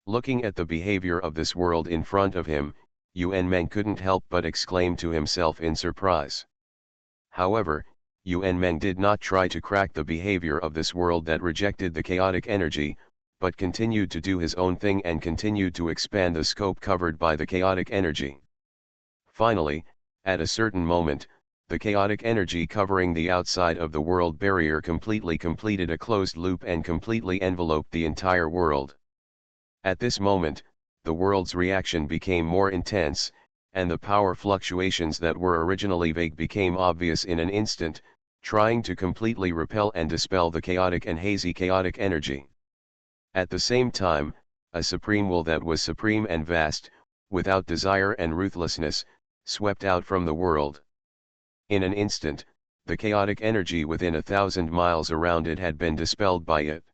Looking at the behavior of this world in front of him, Xuanhuan couldn't help but exclaim to himself in surprise. However, Xuanhuan did not try to crack the behavior of this world that rejected the chaotic energy, but continued to do his own thing and continued to expand the scope covered by the chaotic energy. Finally, at a certain moment, the chaotic energy covering the outside of the world barrier completely completed a closed loop and completely enveloped the entire world. At this moment, the world's reaction became more intense, and the power fluctuations that were originally vague became obvious in an instant, trying to completely repel and dispel the chaotic and hazy chaotic energy. At the same time, a supreme will that was supreme and vast, without desire and ruthlessness, swept out from the world. In an instant, the chaotic energy within 1,000 miles around it had been dispelled by it.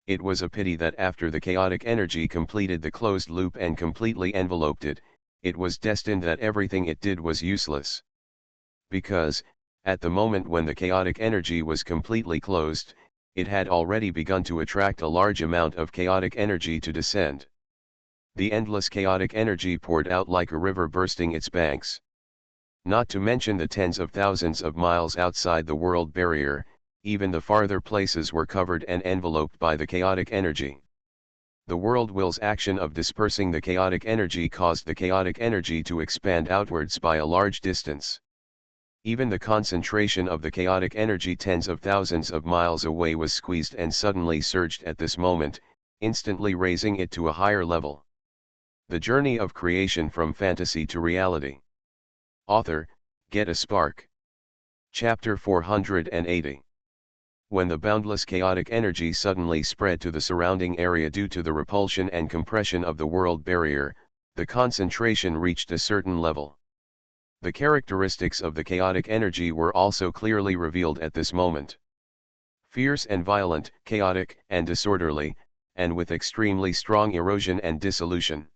It was a pity that after the chaotic energy completed the closed loop and completely enveloped it, it was destined that everything it did was useless. Because, at the moment when the chaotic energy was completely closed, it had already begun to attract a large amount of chaotic energy to descend. The endless chaotic energy poured out like a river bursting its banks. Not to mention the tens of thousands of miles outside the world barrier, even the farther places were covered and enveloped by the chaotic energy. The world will's action of dispersing the chaotic energy caused the chaotic energy to expand outwards by a large distance. Even the concentration of the chaotic energy tens of thousands of miles away was squeezed and suddenly surged at this moment, instantly raising it to a higher level. The Journey of Creation from Fantasy to Reality. Author, Get a Spark. Chapter 480. When the boundless chaotic energy suddenly spread to the surrounding area due to the repulsion and compression of the world barrier, the concentration reached a certain level. The characteristics of the chaotic energy were also clearly revealed at this moment. Fierce and violent, chaotic and disorderly, and with extremely strong erosion and dissolution.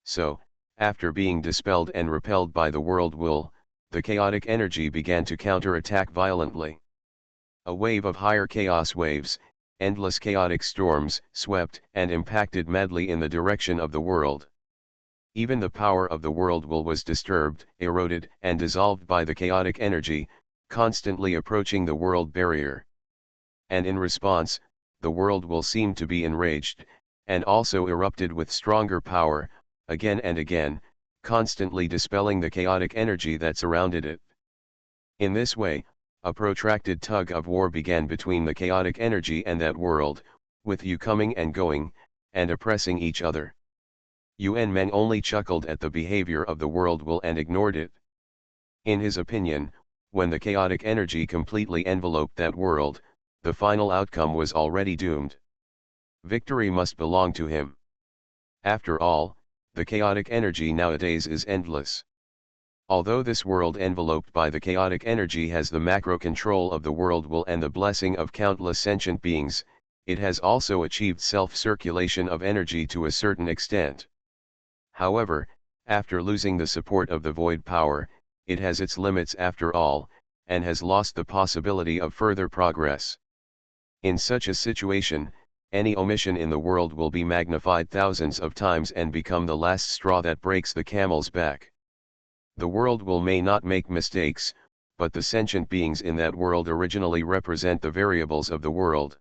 So, after being dispelled and repelled by the world will, the chaotic energy began to counterattack violently. A wave of higher chaos waves, endless chaotic storms, swept and impacted madly in the direction of the world. Even the power of the world will was disturbed, eroded and dissolved by the chaotic energy, constantly approaching the world barrier. And in response, the world will seemed to be enraged, and also erupted with stronger power, again and again, constantly dispelling the chaotic energy that surrounded it. In this way, a protracted tug of war began between the chaotic energy and that world, with you coming and going, and oppressing each other. Xuanhuan only chuckled at the behavior of the world will and ignored it. In his opinion, when the chaotic energy completely enveloped that world, the final outcome was already doomed. Victory must belong to him. After all, the chaotic energy nowadays is endless. Although this world enveloped by the chaotic energy has the macro control of the world will and the blessing of countless sentient beings, it has also achieved self-circulation of energy to a certain extent. However, after losing the support of the void power, it has its limits after all, and has lost the possibility of further progress. In such a situation, any omission in the world will be magnified thousands of times and become the last straw that breaks the camel's back. The world will may not make mistakes, but the sentient beings in that world originally represent the variables of the world.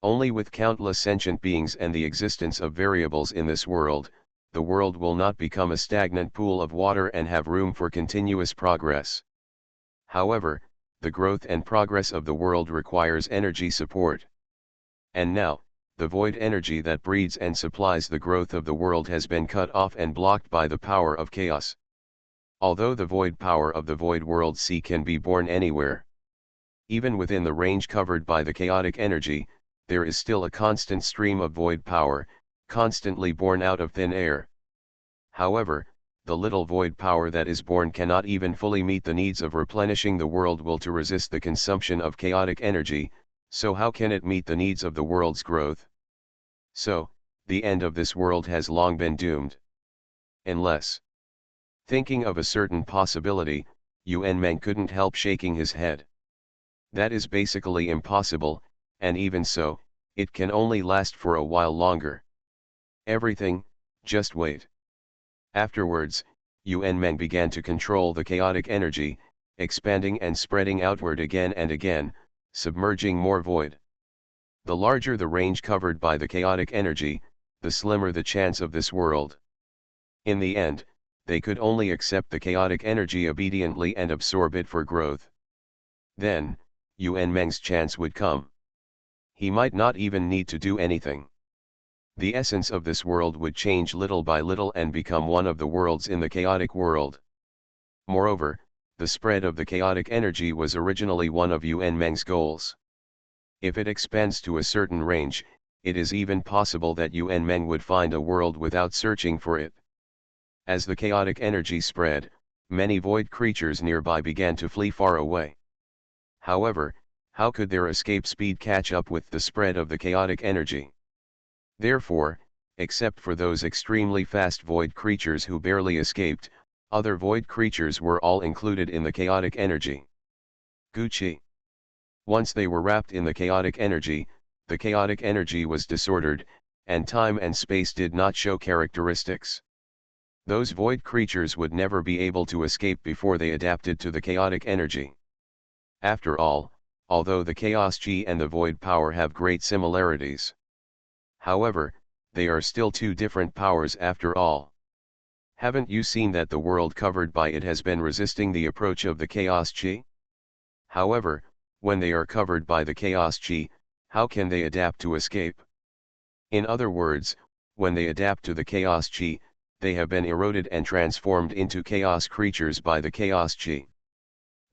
Only with countless sentient beings and the existence of variables in this world, the world will not become a stagnant pool of water and have room for continuous progress. However, the growth and progress of the world requires energy support. And now, the void energy that breeds and supplies the growth of the world has been cut off and blocked by the power of chaos. Although the void power of the void world sea can be born anywhere, even within the range covered by the chaotic energy, there is still a constant stream of void power, constantly born out of thin air. However, the little void power that is born cannot even fully meet the needs of replenishing the world will to resist the consumption of chaotic energy, so how can it meet the needs of the world's growth? So, the end of this world has long been doomed. Unless. Thinking of a certain possibility, Xuanhuan couldn't help shaking his head. That is basically impossible, and even so, it can only last for a while longer. Everything, just wait. Afterwards, Xuanhuan began to control the chaotic energy, expanding and spreading outward again and again, submerging more void. The larger the range covered by the chaotic energy, the slimmer the chance of this world. In the end, they could only accept the chaotic energy obediently and absorb it for growth. Then, Xuanhuan's chance would come. He might not even need to do anything. The essence of this world would change little by little and become one of the worlds in the chaotic world. Moreover, the spread of the chaotic energy was originally one of Xuanhuan's goals. If it expands to a certain range, it is even possible that Xuanhuan would find a world without searching for it. As the chaotic energy spread, many void creatures nearby began to flee far away. However, how could their escape speed catch up with the spread of the chaotic energy? Therefore, except for those extremely fast void creatures who barely escaped, other void creatures were all included in the chaotic energy. Gucci. Once they were wrapped in the chaotic energy was disordered, and time and space did not show characteristics. Those void creatures would never be able to escape before they adapted to the chaotic energy. After all, although the chaos G and the void power have great similarities. However, they are still two different powers after all. Haven't you seen that the world covered by it has been resisting the approach of the chaos G? However, when they are covered by the chaos G, how can they adapt to escape? In other words, when they adapt to the chaos G, they have been eroded and transformed into chaos creatures by the chaos G.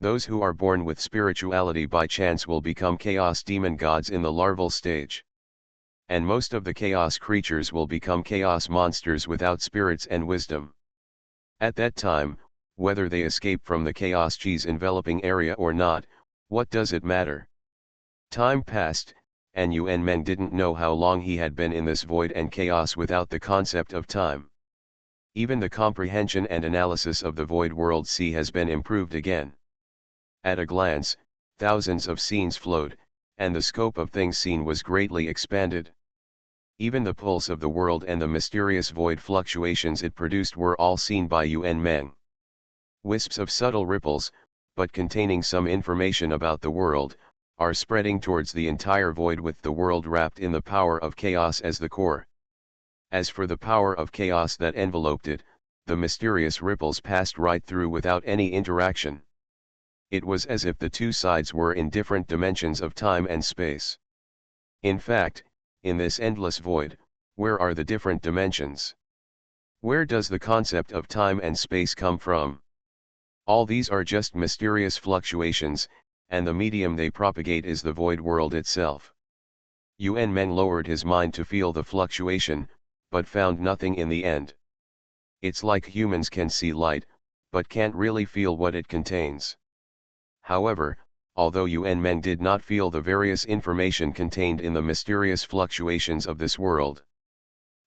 Those who are born with spirituality by chance will become chaos demon gods in the larval stage. And most of the chaos creatures will become chaos monsters without spirits and wisdom. At that time, whether they escape from the chaos G's enveloping area or not, what does it matter? Time passed, and Xuanhuan didn't know how long he had been in this void and chaos without the concept of time. Even the comprehension and analysis of the void world sea has been improved again. At a glance, thousands of scenes flowed, and the scope of things seen was greatly expanded. Even the pulse of the world and the mysterious void fluctuations it produced were all seen by Xuanhuan. Wisps of subtle ripples, but containing some information about the world, are spreading towards the entire void with the world wrapped in the power of chaos as the core. As for the power of chaos that enveloped it, the mysterious ripples passed right through without any interaction. It was as if the two sides were in different dimensions of time and space. In fact, in this endless void, where are the different dimensions? Where does the concept of time and space come from? All these are just mysterious fluctuations, and the medium they propagate is the void world itself. Xuanhuan lowered his mind to feel the fluctuation, but found nothing in the end. It's like humans can see light, but can't really feel what it contains. However, although Xuanhuan did not feel the various information contained in the mysterious fluctuations of this world.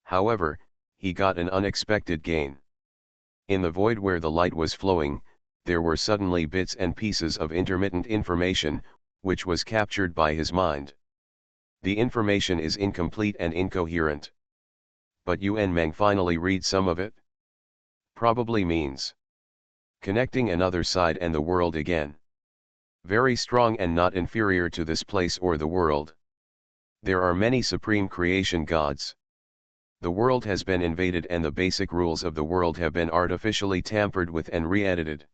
However, he got an unexpected gain. In the void where the light was flowing, there were suddenly bits and pieces of intermittent information, which was captured by his mind. The information is incomplete and incoherent. But Xuanhuan finally read some of it. Probably means connecting another side and the world again. Very strong and not inferior to this place or the world. There are many supreme creation gods. The world has been invaded and the basic rules of the world have been artificially tampered with and re-edited.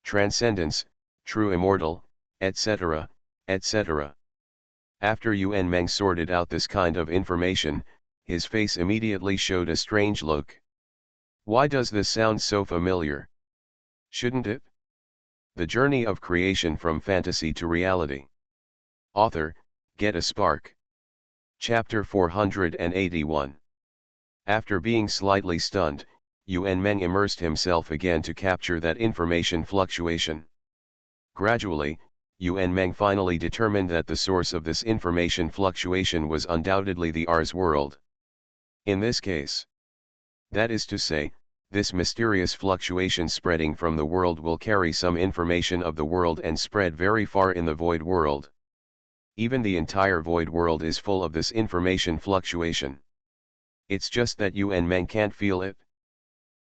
Transcendence, true immortal, etc., etc. After Xuanhuan sorted out this kind of information, his face immediately showed a strange look. Why does this sound so familiar? Shouldn't it? The Journey of Creation from Fantasy to Reality. Author, Get a Spark. Chapter 481. After being slightly stunned, Yuan Meng immersed himself again to capture that information fluctuation. Gradually, Yuan Meng finally determined that the source of this information fluctuation was undoubtedly the Ars world. In this case, that is to say, this mysterious fluctuation spreading from the world will carry some information of the world and spread very far in the void world. Even the entire void world is full of this information fluctuation. It's just that Yuan Meng can't feel it.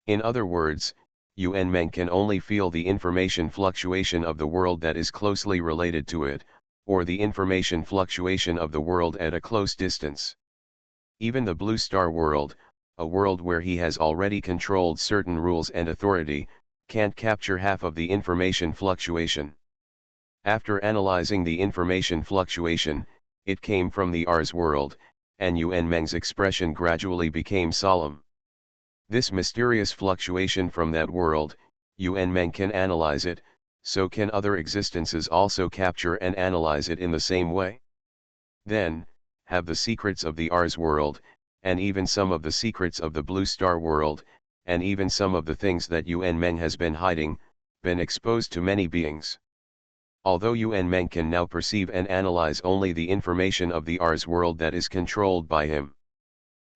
In other words, Yuan Meng can only feel the information fluctuation of the world that is closely related to it, or the information fluctuation of the world at a close distance. Even the Blue Star world, a world where he has already controlled certain rules and authority, can't capture half of the information fluctuation. After analyzing the information fluctuation, it came from the Ars world, and Yuan Meng's expression gradually became solemn. This mysterious fluctuation from that world, Yuan Meng can analyze it, so can other existences also capture and analyze it in the same way? Then, have the secrets of the Ars world, and even some of the secrets of the Blue Star world, and even some of the things that Yuan Meng has been hiding, been exposed to many beings? Although Yuan Meng can now perceive and analyze only the information of the Ars world that is controlled by him,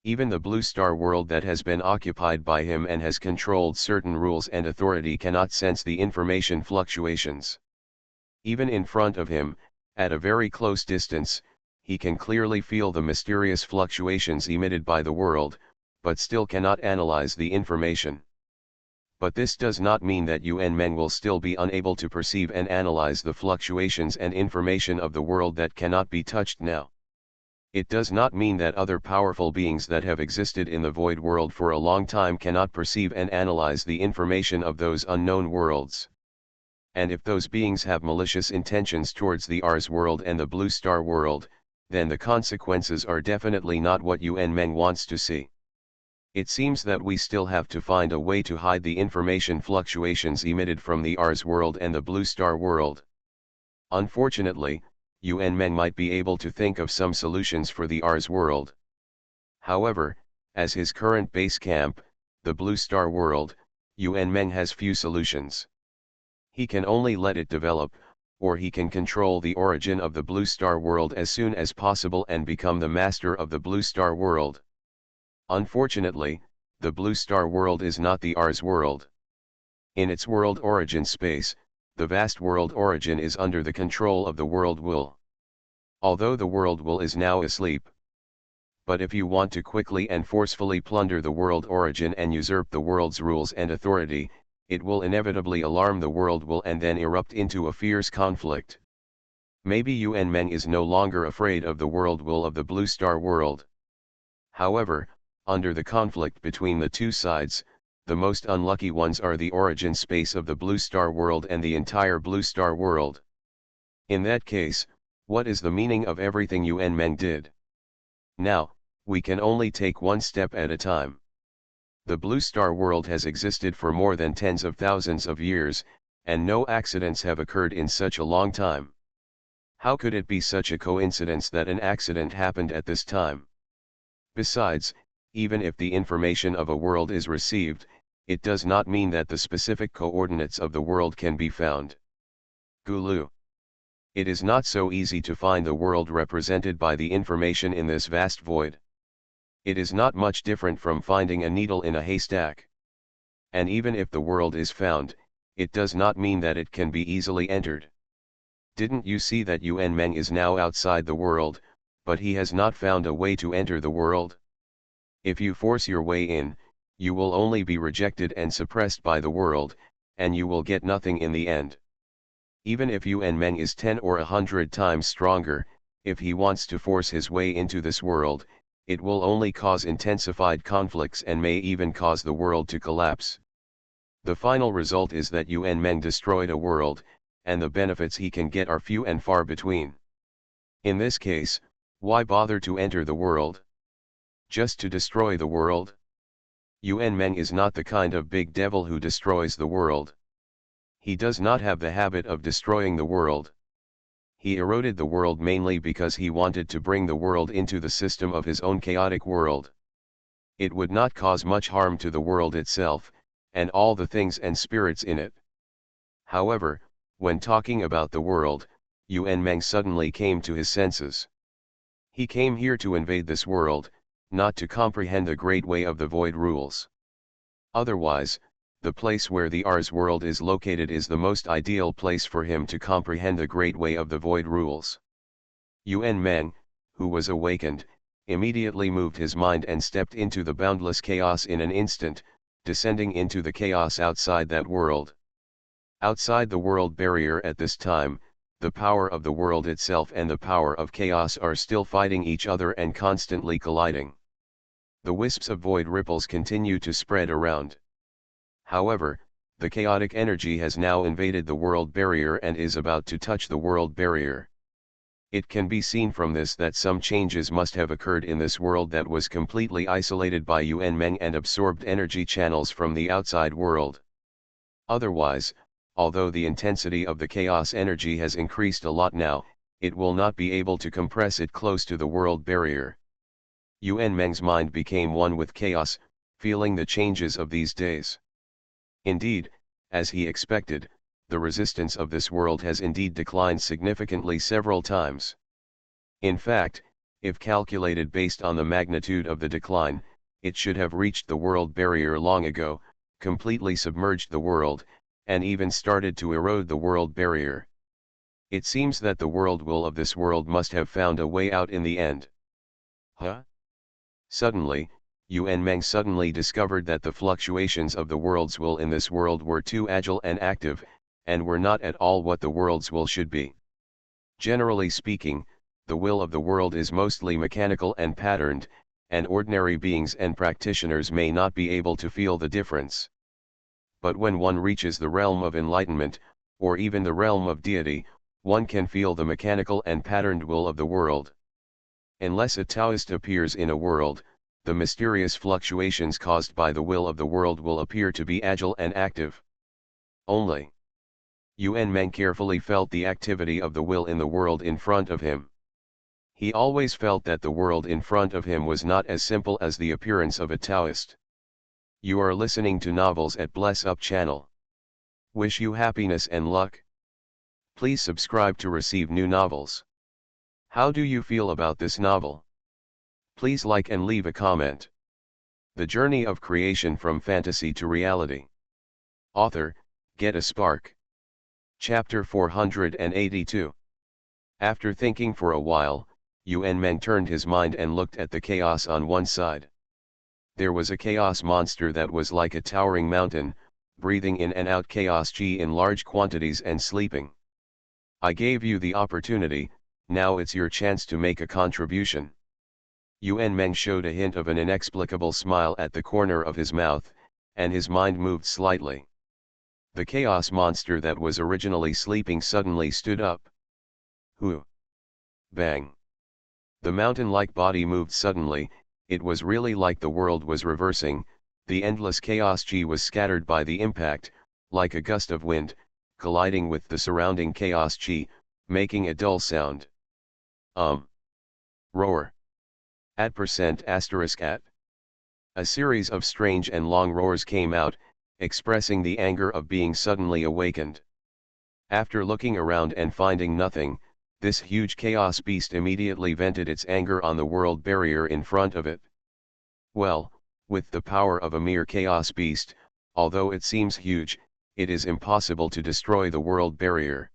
even the Blue Star world that has been occupied by him and has controlled certain rules and authority cannot sense the information fluctuations. Even in front of him, at a very close distance, he can clearly feel the mysterious fluctuations emitted by the world, but still cannot analyze the information. But this does not mean that Yuan Meng will still be unable to perceive and analyze the fluctuations and information of the world that cannot be touched now. It does not mean that other powerful beings that have existed in the void world for a long time cannot perceive and analyze the information of those unknown worlds. And if those beings have malicious intentions towards the Ars world and the Blue Star world, then the consequences are definitely not what Yuan Meng wants to see. It seems that we still have to find a way to hide the information fluctuations emitted from the Ars world and the Blue Star world. Unfortunately, Yuan Meng might be able to think of some solutions for the Ars world. However, as his current base camp, the Blue Star world, Yuan Meng has few solutions. He can only let it develop, or he can control the origin of the Blue Star world as soon as possible and become the master of the Blue Star world. Unfortunately, the Blue Star world is not the Ars world. In its world origin space, the vast world origin is under the control of the world will. Although the world will is now asleep. But if you want to quickly and forcefully plunder the world origin and usurp the world's rules and authority, it will inevitably alarm the world will and then erupt into a fierce conflict. Maybe Yuan Meng is no longer afraid of the world will of the Blue Star world. However, under the conflict between the two sides, the most unlucky ones are the origin space of the Blue Star world and the entire Blue Star world. In that case, what is the meaning of everything Yuan Meng did? Now, we can only take one step at a time. The Blue Star world has existed for more than tens of thousands of years, and no accidents have occurred in such a long time. How could it be such a coincidence that an accident happened at this time? Besides, even if the information of a world is received, it does not mean that the specific coordinates of the world can be found. Gulu. It is not so easy to find the world represented by the information in this vast void. It is not much different from finding a needle in a haystack. And even if the world is found, it does not mean that it can be easily entered. Didn't you see that Yuan Meng is now outside the world, but he has not found a way to enter the world? If you force your way in, you will only be rejected and suppressed by the world, and you will get nothing in the end. Even if Yuan Meng is 10 or 100 times stronger, if he wants to force his way into this world, it will only cause intensified conflicts and may even cause the world to collapse. The final result is that Yuan Meng destroyed a world, and the benefits he can get are few and far between. In this case, why bother to enter the world? Just to destroy the world? Yuan Meng is not the kind of big devil who destroys the world. He does not have the habit of destroying the world. He eroded the world mainly because he wanted to bring the world into the system of his own chaotic world. It would not cause much harm to the world itself, and all the things and spirits in it. However, when talking about the world, Yuan Meng suddenly came to his senses. He came here to invade this world, not to comprehend the great way of the void rules. Otherwise, the place where the Ars world is located is the most ideal place for him to comprehend the great way of the void rules. Yuan Meng, who was awakened, immediately moved his mind and stepped into the boundless chaos in an instant, descending into the chaos outside that world. Outside the world barrier at this time, the power of the world itself and the power of chaos are still fighting each other and constantly colliding. The wisps of void ripples continue to spread around. However, the chaotic energy has now invaded the world barrier and is about to touch the world barrier. It can be seen from this that some changes must have occurred in this world that was completely isolated by Yuan Meng and absorbed energy channels from the outside world. Otherwise, although the intensity of the chaos energy has increased a lot now, it will not be able to compress it close to the world barrier. Yuan Meng's mind became one with chaos, feeling the changes of these days. Indeed, as he expected, the resistance of this world has indeed declined significantly several times. In fact, if calculated based on the magnitude of the decline, it should have reached the world barrier long ago, completely submerged the world, and even started to erode the world barrier. It seems that the world will of this world must have found a way out in the end. Huh? Suddenly, Yuan Meng suddenly discovered that the fluctuations of the world's will in this world were too agile and active, and were not at all what the world's will should be. Generally speaking, the will of the world is mostly mechanical and patterned, and ordinary beings and practitioners may not be able to feel the difference. But when one reaches the realm of enlightenment, or even the realm of deity, one can feel the mechanical and patterned will of the world. Unless a Taoist appears in a world, the mysterious fluctuations caused by the will of the world will appear to be agile and active. Only Yuan Meng carefully felt the activity of the will in the world in front of him. He always felt that the world in front of him was not as simple as the appearance of a Taoist. You are listening to Novels at Bless Up channel. Wish you happiness and luck. Please subscribe to receive new novels. How do you feel about this novel? Please like and leave a comment. The Journey of Creation from Fantasy to Reality. Author, Get a Spark. Chapter 482. After thinking for a while, Yuan Meng turned his mind and looked at the chaos on one side. There was a chaos monster that was like a towering mountain, breathing in and out chaos chi in large quantities and sleeping. I gave you the opportunity, now it's your chance to make a contribution. Yuan Meng showed a hint of an inexplicable smile at the corner of his mouth, and his mind moved slightly. The chaos monster that was originally sleeping suddenly stood up. Whoo! Bang! The mountain-like body moved suddenly. It was really like the world was reversing. The endless chaos chi was scattered by the impact, like a gust of wind, colliding with the surrounding chaos chi, making a dull sound. Roar. @ ****. A series of strange and long roars came out, expressing the anger of being suddenly awakened. After looking around and finding nothing, this huge chaos beast immediately vented its anger on the world barrier in front of it. Well, with the power of a mere chaos beast, although it seems huge, it is impossible to destroy the world barrier.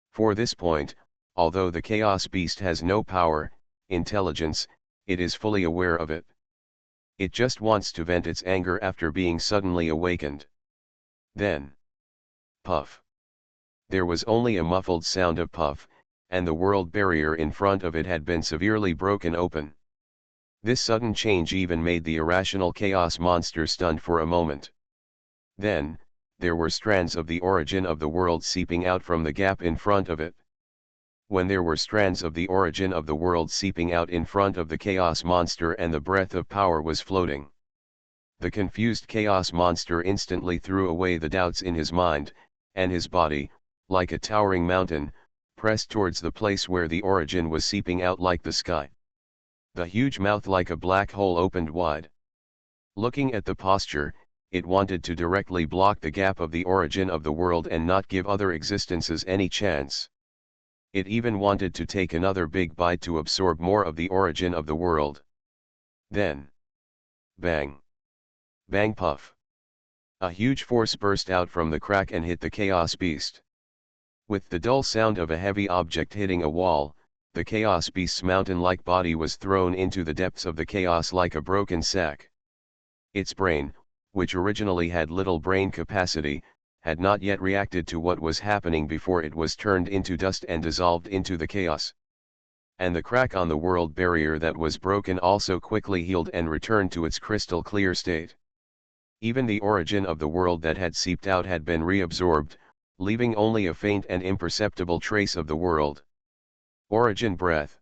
For this point, although the chaos beast has no power, intelligence, it is fully aware of it. It just wants to vent its anger after being suddenly awakened. Then, puff. There was only a muffled sound of puff, and the world barrier in front of it had been severely broken open. This sudden change even made the irrational chaos monster stunned for a moment. Then, there were strands of the origin of the world seeping out from the gap in front of it. When there were strands of the origin of the world seeping out in front of the chaos monster and the breath of power was floating, the confused chaos monster instantly threw away the doubts in his mind, and his body, like a towering mountain, pressed towards the place where the origin was seeping out like the sky. The huge mouth like a black hole opened wide. Looking at the posture, it wanted to directly block the gap of the origin of the world and not give other existences any chance. It even wanted to take another big bite to absorb more of the origin of the world. Then, bang! Bang puff! A huge force burst out from the crack and hit the chaos beast. With the dull sound of a heavy object hitting a wall, the chaos beast's mountain-like body was thrown into the depths of the chaos like a broken sack. Its brain, which originally had little brain capacity, had not yet reacted to what was happening before it was turned into dust and dissolved into the chaos. And the crack on the world barrier that was broken also quickly healed and returned to its crystal clear state. Even the origin of the world that had seeped out had been reabsorbed, leaving only a faint and imperceptible trace of the world. Origin breath.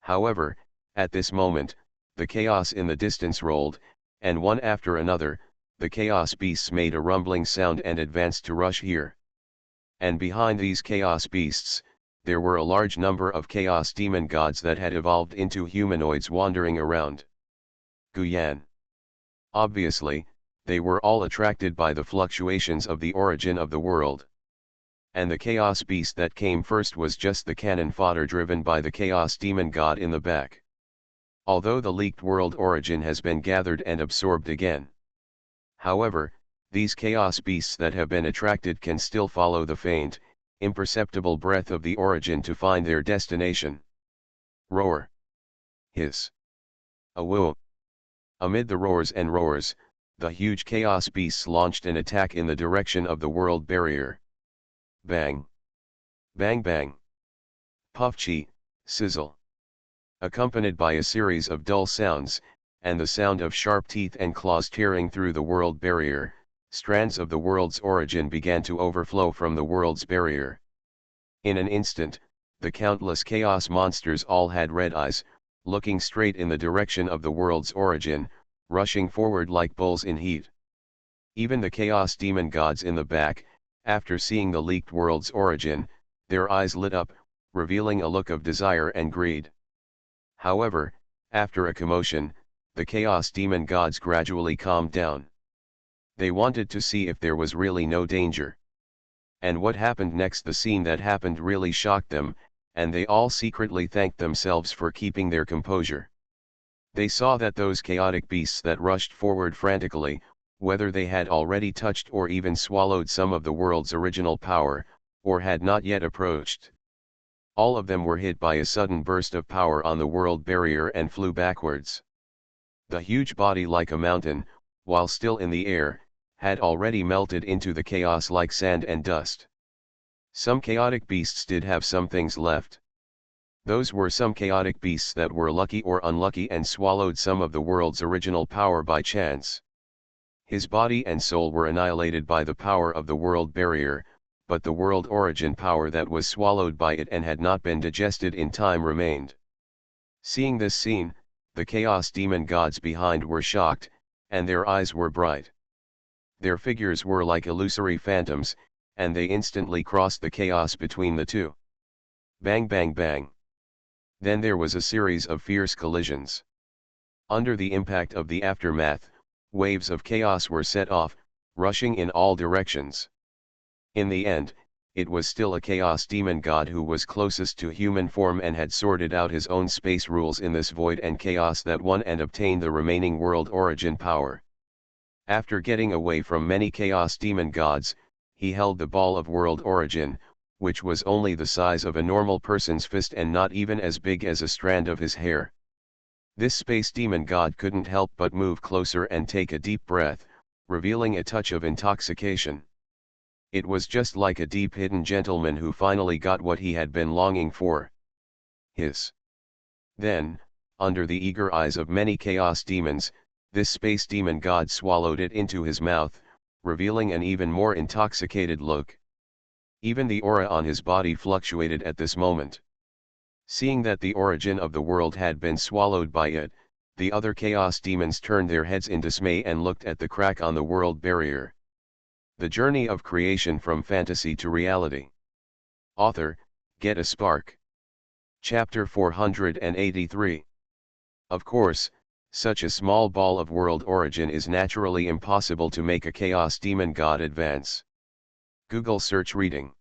However, at this moment, the chaos in the distance rolled, and one after another, the chaos beasts made a rumbling sound and advanced to rush here. And behind these chaos beasts, there were a large number of chaos demon gods that had evolved into humanoids wandering around. Guyan. Obviously, they were all attracted by the fluctuations of the origin of the world. And the chaos beast that came first was just the cannon fodder driven by the chaos demon god in the back. Although the leaked world origin has been gathered and absorbed again. However, these chaos beasts that have been attracted can still follow the faint, imperceptible breath of the origin to find their destination. Roar. Hiss. Awoo. Amid the roars and roars, the huge chaos beasts launched an attack in the direction of the world barrier. Bang. Bang bang. Puff-chi, sizzle. Accompanied by a series of dull sounds, and the sound of sharp teeth and claws tearing through the world barrier, strands of the world's origin began to overflow from the world's barrier. In an instant, the countless chaos monsters all had red eyes, looking straight in the direction of the world's origin, rushing forward like bulls in heat. Even the chaos demon gods in the back, after seeing the leaked world's origin, their eyes lit up, revealing a look of desire and greed. However, after a commotion, the chaos demon gods gradually calmed down. They wanted to see if there was really no danger. And what happened next? The scene that happened really shocked them, and they all secretly thanked themselves for keeping their composure. They saw that those chaotic beasts that rushed forward frantically, whether they had already touched or even swallowed some of the world's original power, or had not yet approached. All of them were hit by a sudden burst of power on the world barrier and flew backwards. The huge body like a mountain, while still in the air, had already melted into the chaos like sand and dust. Some chaotic beasts did have some things left. Those were some chaotic beasts that were lucky or unlucky and swallowed some of the world's original power by chance. His body and soul were annihilated by the power of the world barrier, but the world origin power that was swallowed by it and had not been digested in time remained. Seeing this scene, the chaos demon gods behind were shocked, and their eyes were bright. Their figures were like illusory phantoms, and they instantly crossed the chaos between the two. Bang bang bang. Then there was a series of fierce collisions. Under the impact of the aftermath, waves of chaos were set off, rushing in all directions. In the end, it was still a chaos demon god who was closest to human form and had sorted out his own space rules in this void and chaos that won and obtained the remaining world origin power. After getting away from many chaos demon gods, he held the ball of world origin, which was only the size of a normal person's fist and not even as big as a strand of his hair. This space demon god couldn't help but move closer and take a deep breath, revealing a touch of intoxication. It was just like a deep hidden gentleman who finally got what he had been longing for. Hiss. Then, under the eager eyes of many chaos demons, this space demon god swallowed it into his mouth, revealing an even more intoxicated look. Even the aura on his body fluctuated at this moment. Seeing that the origin of the world had been swallowed by it, the other chaos demons turned their heads in dismay and looked at the crack on the world barrier. The Journey of Creation from Fantasy to Reality. Author, Get a spark. Chapter 483. Of course, such a small ball of world origin is naturally impossible to make a chaos demon god advance. Google search reading.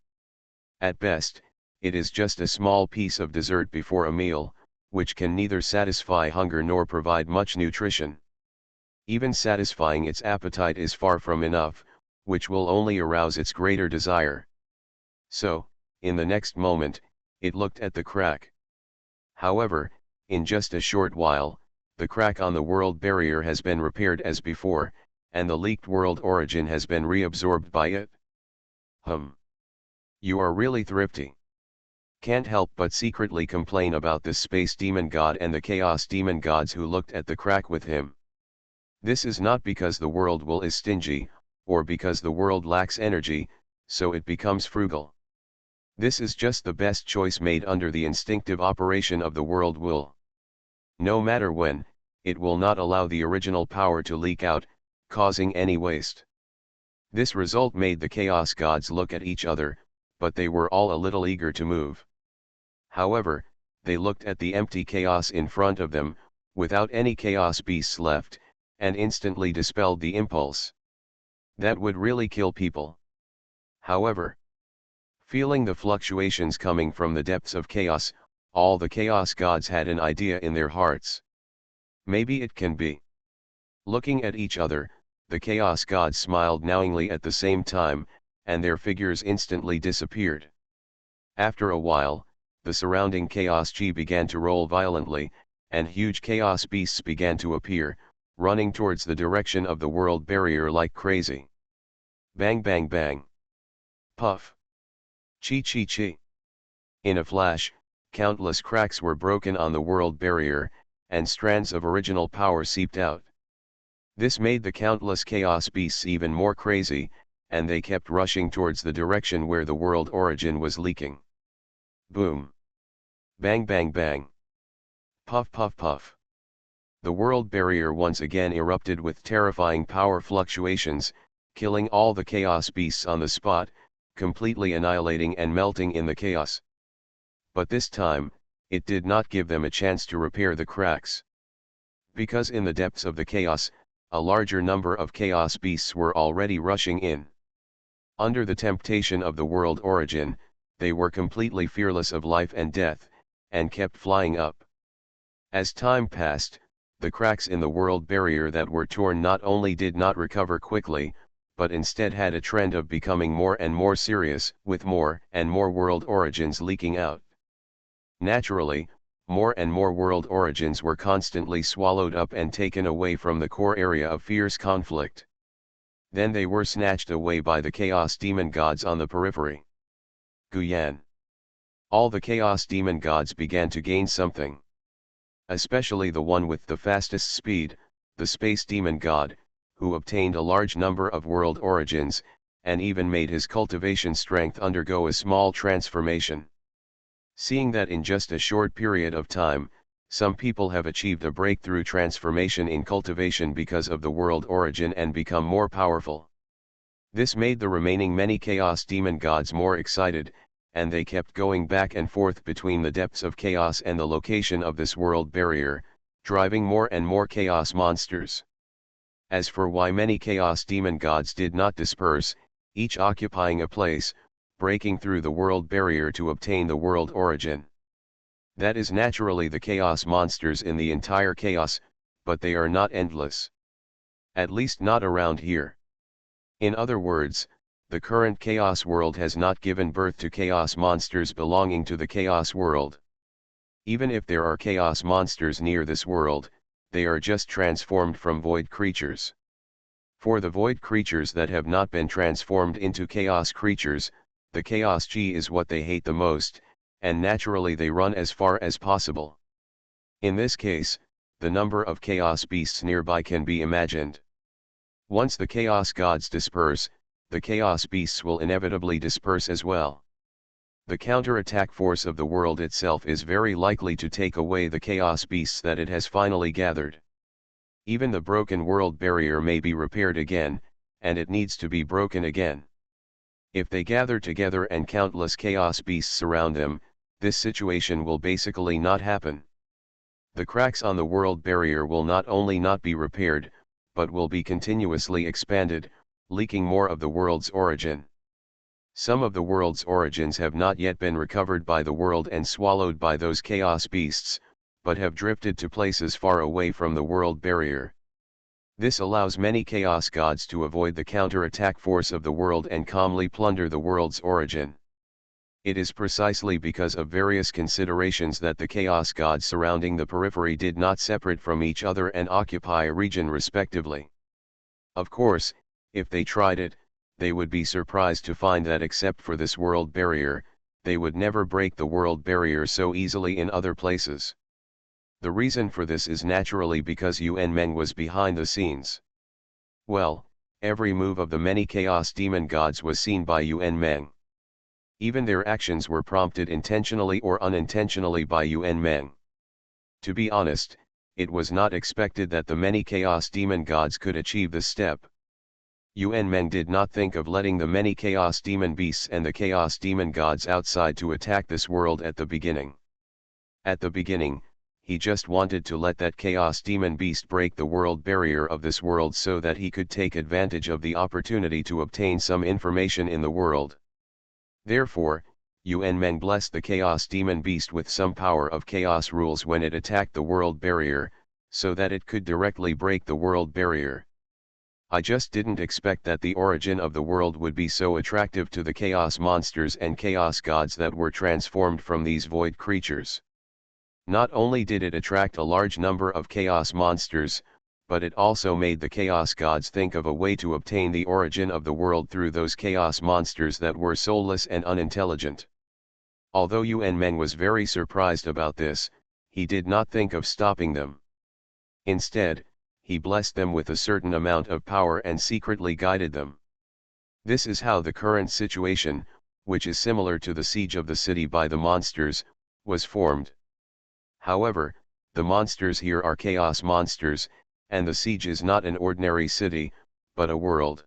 At best, it is just a small piece of dessert before a meal, which can neither satisfy hunger nor provide much nutrition. Even satisfying its appetite is far from enough, which will only arouse its greater desire. So, in the next moment, it looked at the crack. However, in just a short while, the crack on the world barrier has been repaired as before, and the leaked world origin has been reabsorbed by it. You are really thrifty. Can't help but secretly complain about this space demon god and the chaos demon gods who looked at the crack with him. This is not because the world will is stingy, or because the world lacks energy, so it becomes frugal. This is just the best choice made under the instinctive operation of the world will. No matter when, it will not allow the original power to leak out, causing any waste. This result made the chaos gods look at each other, but they were all a little eager to move. However, they looked at the empty chaos in front of them, without any chaos beasts left, and instantly dispelled the impulse. That would really kill people. However, feeling the fluctuations coming from the depths of chaos, all the chaos gods had an idea in their hearts. Maybe it can be. Looking at each other, the chaos gods smiled knowingly at the same time, and their figures instantly disappeared. After a while, the surrounding chaos chi began to roll violently, and huge chaos beasts began to appear, running towards the direction of the world barrier like crazy. Bang bang bang. Puff. Chi chi chi. In a flash, countless cracks were broken on the world barrier, and strands of original power seeped out. This made the countless chaos beasts even more crazy, and they kept rushing towards the direction where the world origin was leaking. Boom. Bang bang bang. Puff puff puff. The world barrier once again erupted with terrifying power fluctuations, killing all the chaos beasts on the spot, completely annihilating and melting in the chaos. But this time, it did not give them a chance to repair the cracks. Because in the depths of the chaos, a larger number of chaos beasts were already rushing in. Under the temptation of the world origin, they were completely fearless of life and death, and kept flying up. As time passed, the cracks in the world barrier that were torn not only did not recover quickly, but instead had a trend of becoming more and more serious, with more and more world origins leaking out. Naturally, more and more world origins were constantly swallowed up and taken away from the core area of fierce conflict. Then they were snatched away by the chaos demon gods on the periphery. Guyan. All the chaos demon gods began to gain something. Especially the one with the fastest speed, the space demon god, who obtained a large number of world origins, and even made his cultivation strength undergo a small transformation. Seeing that in just a short period of time, some people have achieved a breakthrough transformation in cultivation because of the world origin and become more powerful. This made the remaining many chaos demon gods more excited, and they kept going back and forth between the depths of chaos and the location of this world barrier, driving more and more chaos monsters. As for why many chaos demon gods did not disperse, each occupying a place, breaking through the world barrier to obtain the world origin. That is naturally the chaos monsters in the entire chaos, but they are not endless. At least not around here. In other words, the current chaos world has not given birth to chaos monsters belonging to the chaos world. Even if there are chaos monsters near this world, they are just transformed from void creatures. For the void creatures that have not been transformed into chaos creatures, the chaos chi is what they hate the most, and naturally they run as far as possible. In this case, the number of chaos beasts nearby can be imagined. Once the chaos gods disperse, the chaos beasts will inevitably disperse as well. The counter-attack force of the world itself is very likely to take away the chaos beasts that it has finally gathered. Even the broken world barrier may be repaired again, and it needs to be broken again. If they gather together and countless chaos beasts surround them, this situation will basically not happen. The cracks on the world barrier will not only not be repaired, but will be continuously expanded, leaking more of the world's origin. Some of the world's origins have not yet been recovered by the world and swallowed by those chaos beasts, but have drifted to places far away from the world barrier. This allows many chaos gods to avoid the counter-attack force of the world and calmly plunder the world's origin. It is precisely because of various considerations that the chaos gods surrounding the periphery did not separate from each other and occupy a region respectively. Of course, if they tried it, they would be surprised to find that except for this world barrier, they would never break the world barrier so easily in other places. The reason for this is naturally because Yuan Meng was behind the scenes. Well, every move of the many chaos demon gods was seen by Yuan Meng. Even their actions were prompted intentionally or unintentionally by Yuan Meng. To be honest, it was not expected that the many chaos demon gods could achieve this step. Yuan Meng did not think of letting the many chaos demon beasts and the chaos demon gods outside to attack this world at the beginning. At the beginning, he just wanted to let that chaos demon beast break the world barrier of this world so that he could take advantage of the opportunity to obtain some information in the world. Therefore, Yuan Meng blessed the chaos demon beast with some power of chaos rules when it attacked the world barrier, so that it could directly break the world barrier. I just didn't expect that the origin of the world would be so attractive to the chaos monsters and chaos gods that were transformed from these void creatures. Not only did it attract a large number of chaos monsters, but it also made the chaos gods think of a way to obtain the origin of the world through those chaos monsters that were soulless and unintelligent. Although Yuan Meng was very surprised about this, he did not think of stopping them. Instead, he blessed them with a certain amount of power and secretly guided them. This is how the current situation, which is similar to the siege of the city by the monsters, was formed. However, the monsters here are chaos monsters, and the siege is not an ordinary city, but a world.